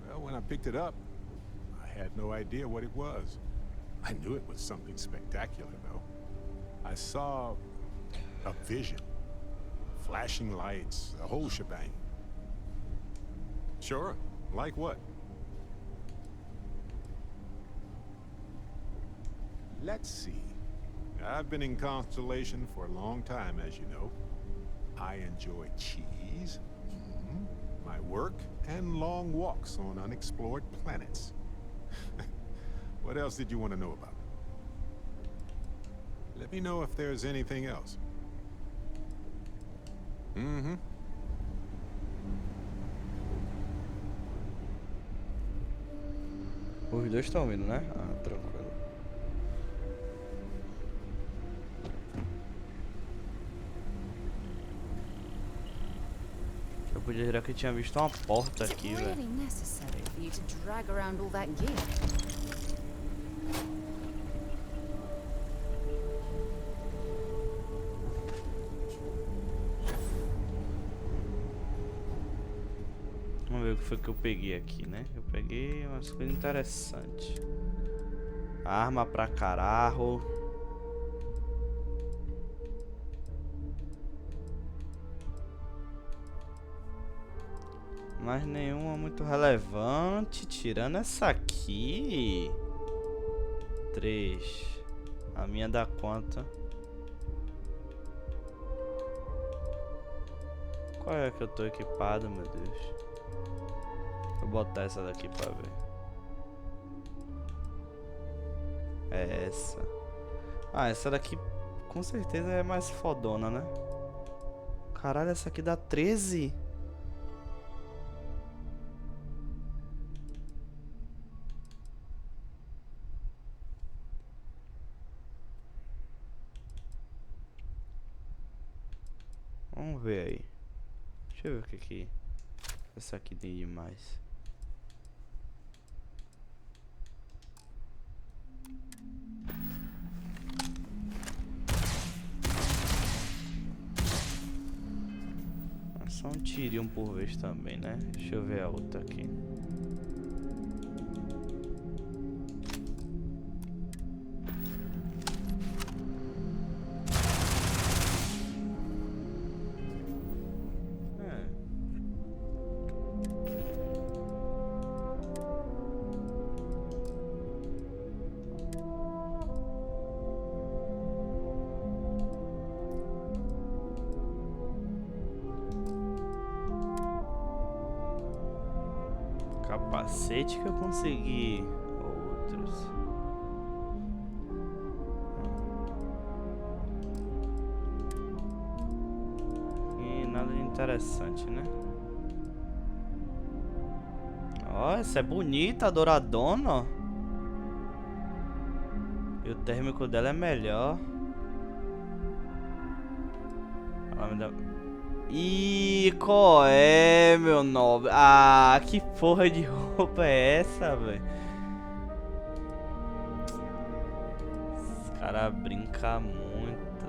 Well, when I picked it up, I had no idea what it was. I knew it was something spectacular, though. I saw a vision. Flashing lights, the whole shebang. Sure. Like what? Let's see. I've been in Constellation for a long time, as you know. I enjoy cheese, my work, and long walks on unexplored planets. What else did you want to know about? Let me know if there's anything else. Os dois estão vindo, né? Ah, tranquilo. Eu podia jurar que eu tinha visto uma porta aqui, velho. Really necessary for you to drag around all that gear? Vamos ver o que foi que eu peguei aqui, né? Eu peguei umas coisas interessantes. Arma pra caralho. Mas nenhuma muito relevante. Tirando essa aqui. 3. A minha dá quanto? Qual é que eu tô equipado, meu Deus? Vou botar essa daqui pra ver. É essa. Ah, essa daqui com certeza é mais fodona, né? Caralho, essa aqui dá 13. Vamos ver aí. Deixa eu ver o que essa aqui tem demais. Só um tirinho por vez também, né? Deixa eu ver a outra aqui. Cacete que eu consegui outros. E nada de interessante, né? Ó, essa é bonita, douradona, ó. E o térmico dela é melhor. Ela me dá... Ih, qual é, meu nobre? Ah, que porra de roupa é essa, velho? Os caras brincam muito.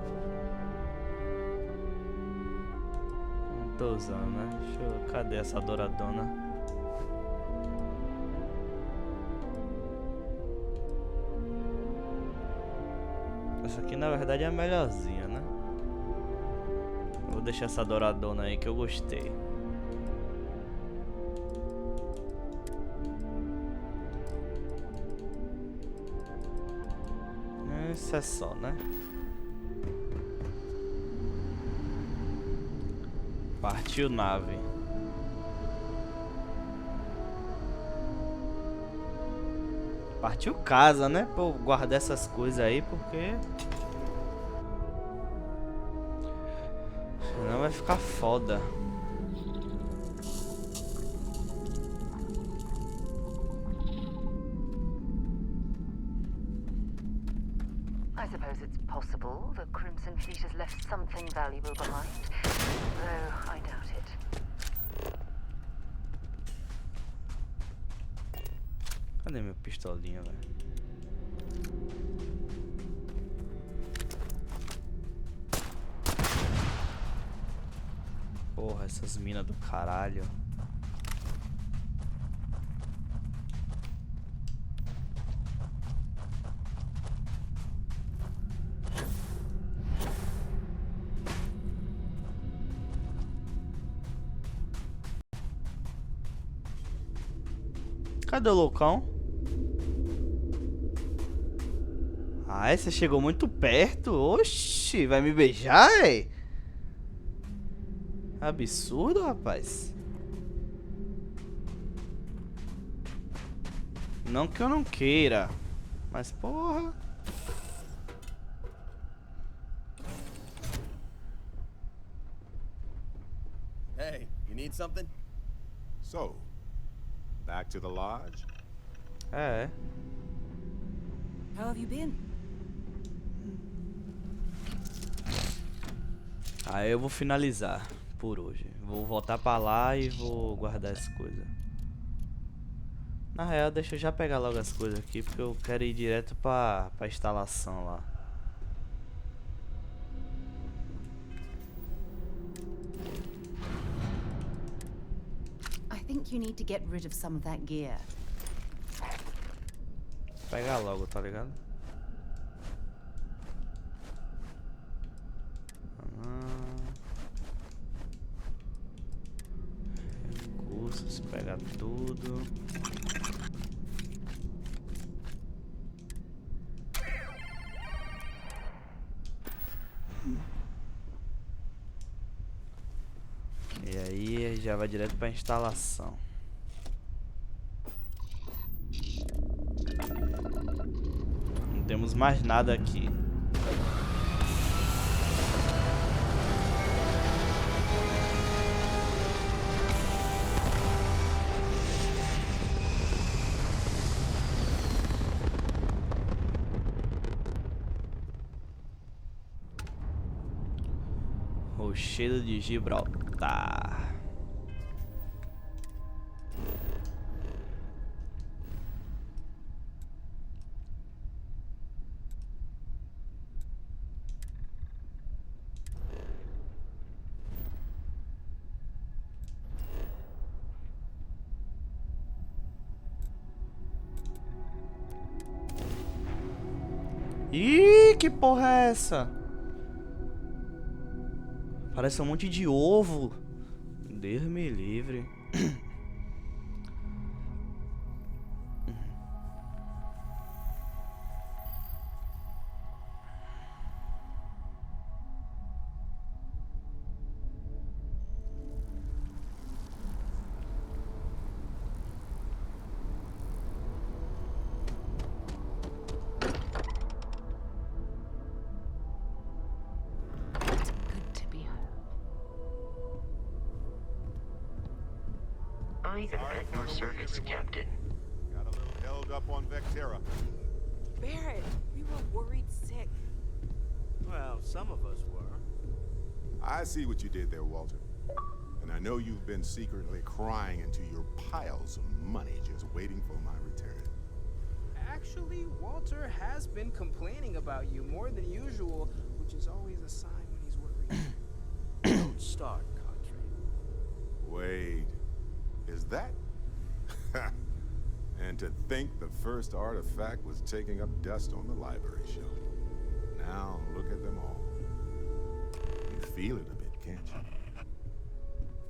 Não tô usando, né? Deixa eu... Cadê essa douradona? Essa aqui na verdade é a melhorzinha, né? Vou deixar essa douradona aí que eu gostei. Isso é só, né? Partiu nave. Partiu casa, né? Pô, guardar essas coisas aí porque... senão vai ficar foda. I suppose it's possible the Crimson Fleet has left something valuable behind, though I doubt it. Cadê meu pistolinha, velho? Porra, essas minas do caralho. Cadê o loucão? Ah, você chegou muito perto? Oxi, vai me beijar, é? Absurdo, rapaz. Não que eu não queira, mas porra. Hey, you need something? So, back to the lodge? É. How have you been? Aí eu vou finalizar por hoje. Vou voltar pra lá e vou guardar as coisas. Na real, deixa eu já pegar logo as coisas aqui, porque eu quero ir direto pra instalação lá. I think you need to get rid of some of that gear. Pegar logo, tá ligado? Recursos, pegar tudo. E aí já vai direto pra instalação. Não temos mais nada aqui. Rochedo de Gibraltar. Ih, que porra é essa? Parece um monte de ovo. Deus me livre. I am at your service, Captain. Got a little held up on Vectera. Barrett, we were worried sick. Well, some of us were. I see what you did there, Walter. And I know you've been secretly crying into your piles of money just waiting for my return. Actually, Walter has been complaining about you more than usual, which is always a sign when he's worried. Don't start, Contre. Wait, is that? And to think the first artifact was taking up dust on the library shelf. Now look at them all. You feel it a bit, can't you?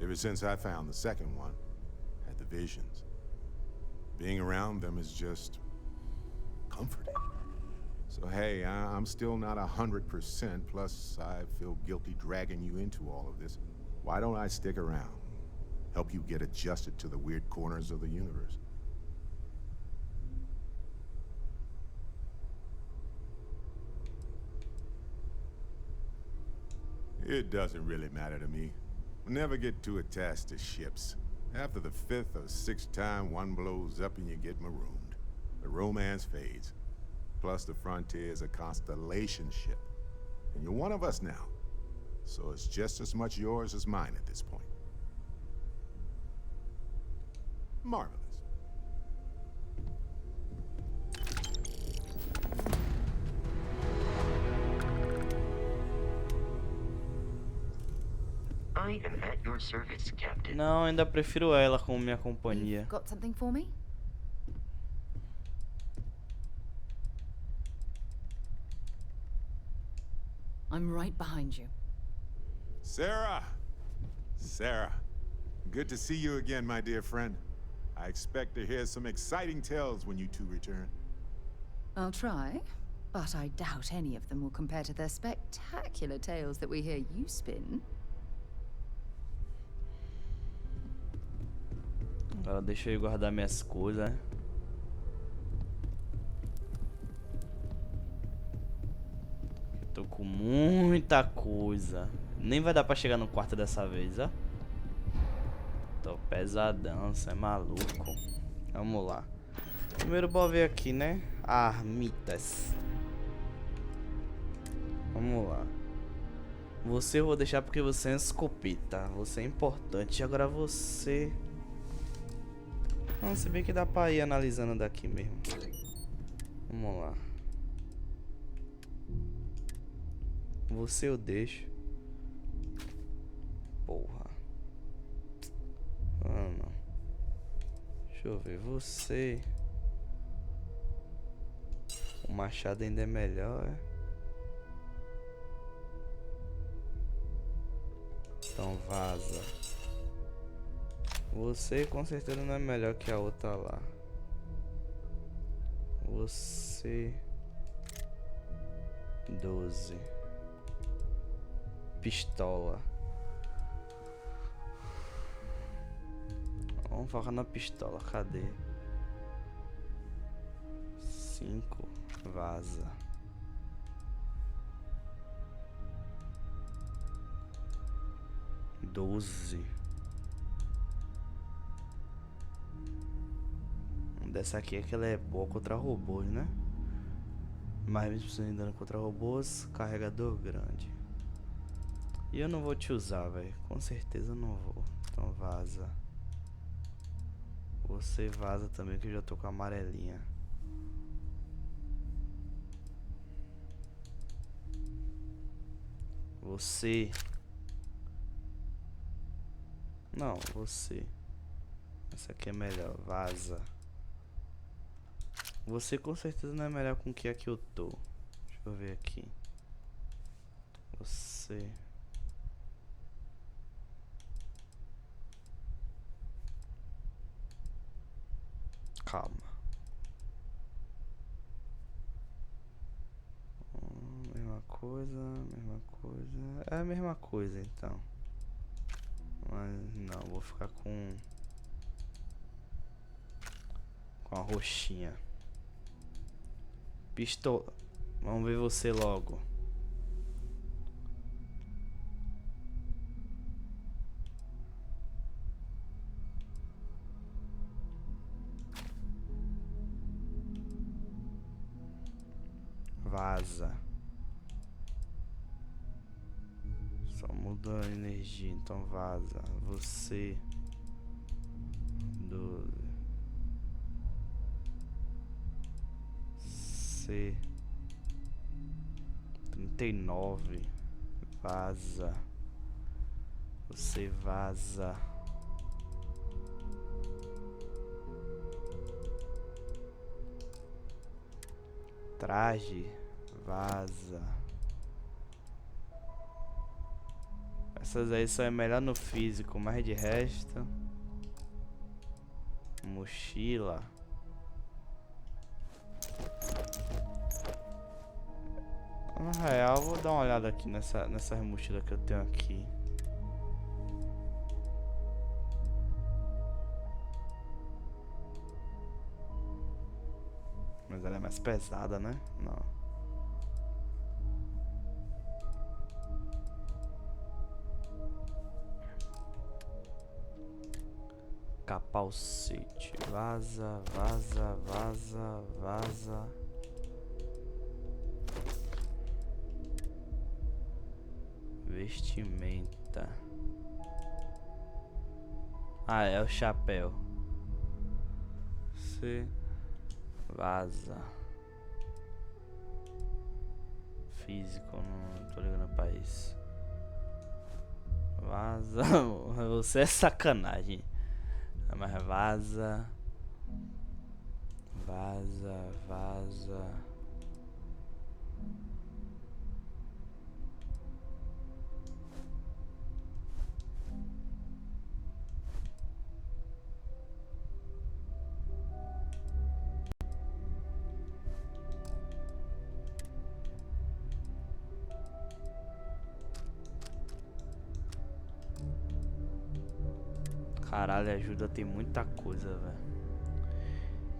Ever since I found the second one, had the visions. Being around them is just comforting. So hey, I'm still not 100%, plus I feel guilty dragging you into all of this. Why don't I stick around? Help you get adjusted to the weird corners of the universe. It doesn't really matter to me. Never get too attached to ships. After the 5th or 6th time one blows up and you get marooned, the romance fades. Plus the Frontier is a constellation ship. And you're one of us now. So it's just as much yours as mine at this point. Marvelous. I am at your service, Captain. Não, ainda prefiro ela como minha companhia. Got something for me? I'm right behind you. Sarah! Sarah, good to see you again, my dear friend. I expect to hear some exciting tales when you two return. I'll try, but I doubt any of them will compare to the spectacular tales that we hear you spin. Agora deixa eu guardar minhas coisas. Tô com muita coisa. Nem vai dar pra chegar no quarto dessa vez, ó. Tô pesadão, cê é maluco. Vamos lá. Primeiro bora ver aqui, né? Armitas. Vamos lá. Você eu vou deixar porque você é escopeta. Você é importante. Agora você... Não, se bem que dá pra ir analisando daqui mesmo. Vamos lá. Você eu deixo. Porra. Ah, não. Deixa eu ver. Você. O machado ainda é melhor, é? Então vaza. Você com certeza não é melhor que a outra lá. Você 12. Pistola. Vamos focar na pistola, cadê? 5. Vaza. Doze. Dessa aqui é que ela é boa contra robôs, né? Mas mesmo precisando de dano contra robôs, carregador grande. E eu não vou te usar, velho. Com certeza não vou. Então vaza. Você vaza também, que eu já tô com a amarelinha. Você. Não, você. Essa aqui é melhor. Vaza. Você com certeza não é melhor com que a que eu tô. Deixa eu ver aqui. Você. Calma. Mesma coisa, mesma coisa. É a mesma coisa então. Mas não, vou ficar com a roxinha. Pistola. Vamos ver você logo. Vaza. Só muda a energia, então vaza. Você. 12. C. 39. Vaza. Você vaza. Traje. Vaza. Essas aí só é melhor no físico, mas de resto. Mochila. Na real, vou dar uma olhada aqui nessa mochila que eu tenho aqui. Mas ela é mais pesada, né? Não. Capacete. Vaza, vaza, vaza, vaza. Vestimenta. Ah, é o chapéu. C. Vaza. Físico, não tô ligando pra isso. Vaza. Você é sacanagem. Mas vaza. Vaza, vaza. Caralho, ajuda, tem muita coisa, velho.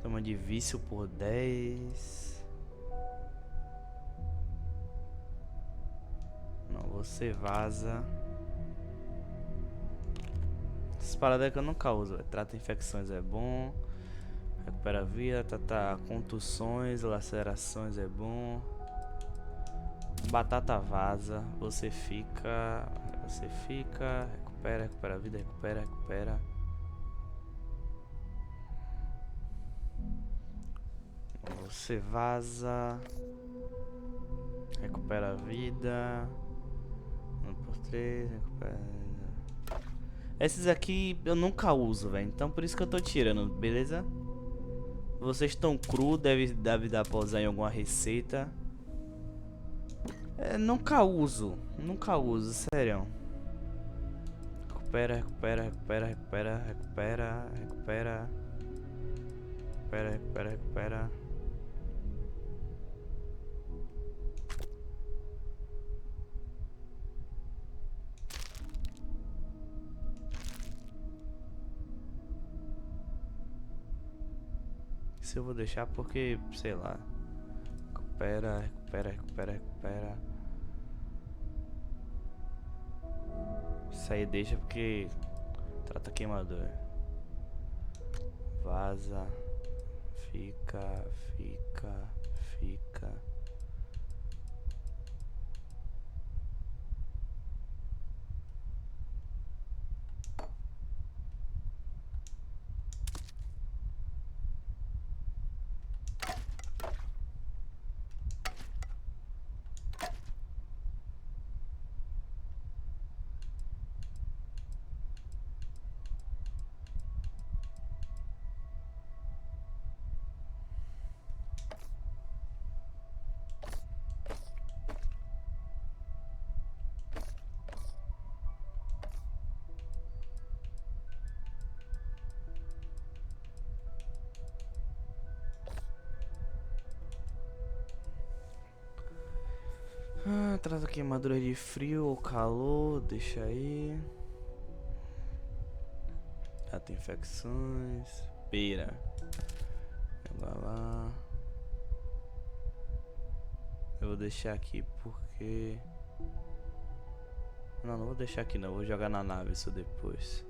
Toma de vício por 10. Não, você vaza. Essas paradas que eu nunca uso, véio. Trata infecções é bom. Recupera a vida, trata contusões, lacerações é bom. Batata vaza. Você fica. Recupera a vida, recupera. Você vaza. Recupera a vida. 1/3, recupera. Esses aqui eu nunca uso, velho. Então por isso que eu tô tirando, beleza? Vocês estão cru, deve dar pra usar em alguma receita. Nunca uso, sério. Recupera. Isso eu vou deixar porque, sei lá. Recupera. Isso aí deixa porque trata queimador. Vaza. Fica. Trata queimadura de frio ou calor, deixa aí. Trata infecções. Pera. Vai lá. Eu vou deixar aqui porque... Não vou deixar aqui não, vou jogar na nave isso depois.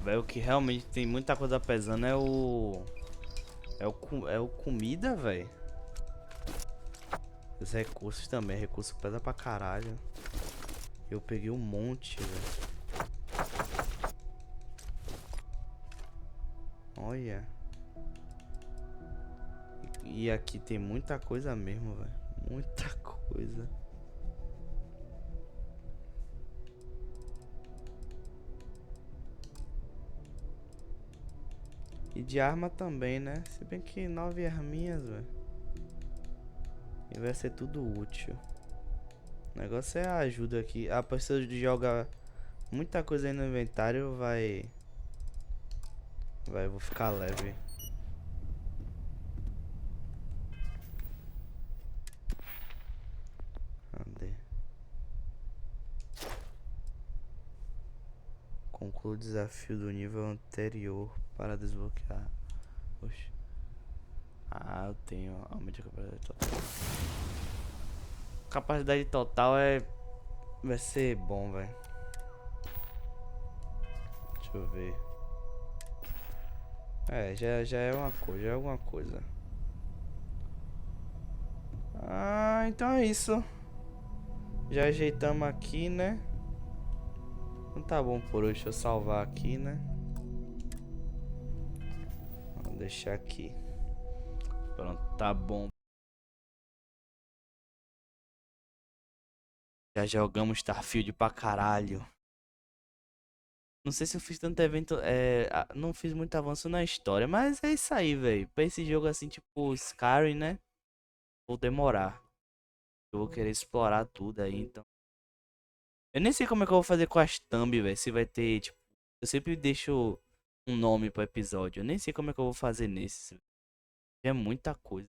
velho, o que realmente tem muita coisa pesando é o... É o comida, velho. Os recursos também, recurso pesa pra caralho. Eu peguei um monte, velho. Olha. E aqui tem muita coisa mesmo, velho. Muita coisa. E de arma também, né? Se bem que 9 arminhas, velho. E vai ser tudo útil. O negócio é a ajuda aqui. A pessoa de jogar muita coisa aí no inventário vou ficar leve. Cadê? Conclua o desafio do nível anterior para desbloquear. Oxe. Ah, eu tenho. Aumente a capacidade total. Capacidade total vai ser bom, velho. Deixa eu ver. Já é uma coisa, já é alguma coisa. Ah, então é isso. Já ajeitamos aqui, né? Então tá bom por hoje, deixa eu salvar aqui, né? Vou deixar aqui. Pronto, tá bom. Já jogamos Starfield pra caralho. Não sei se eu fiz tanto evento, não fiz muito avanço na história, mas é isso aí, velho. Pra esse jogo assim, tipo Skyrim, né? Vou demorar. Eu vou querer explorar tudo aí, então. Eu nem sei como é que eu vou fazer com as thumb, velho. Se vai ter, tipo, eu sempre deixo um nome pro episódio. Eu nem sei como é que eu vou fazer nesse. É muita coisa.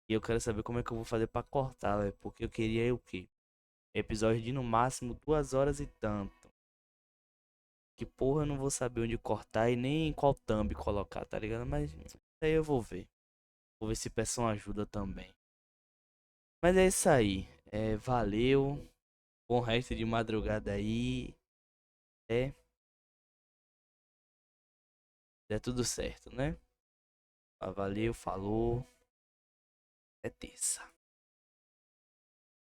E eu quero saber como é que eu vou fazer pra cortar, velho. Porque eu queria o quê? Episódio de no máximo 2 horas e tanto. Que porra eu não vou saber onde cortar e nem em qual thumb colocar, tá ligado? Mas aí eu vou ver. Vou ver se peço uma ajuda também. Mas é isso aí. Valeu. Bom resto de madrugada aí. É tudo certo, né? Valeu, falou. É terça.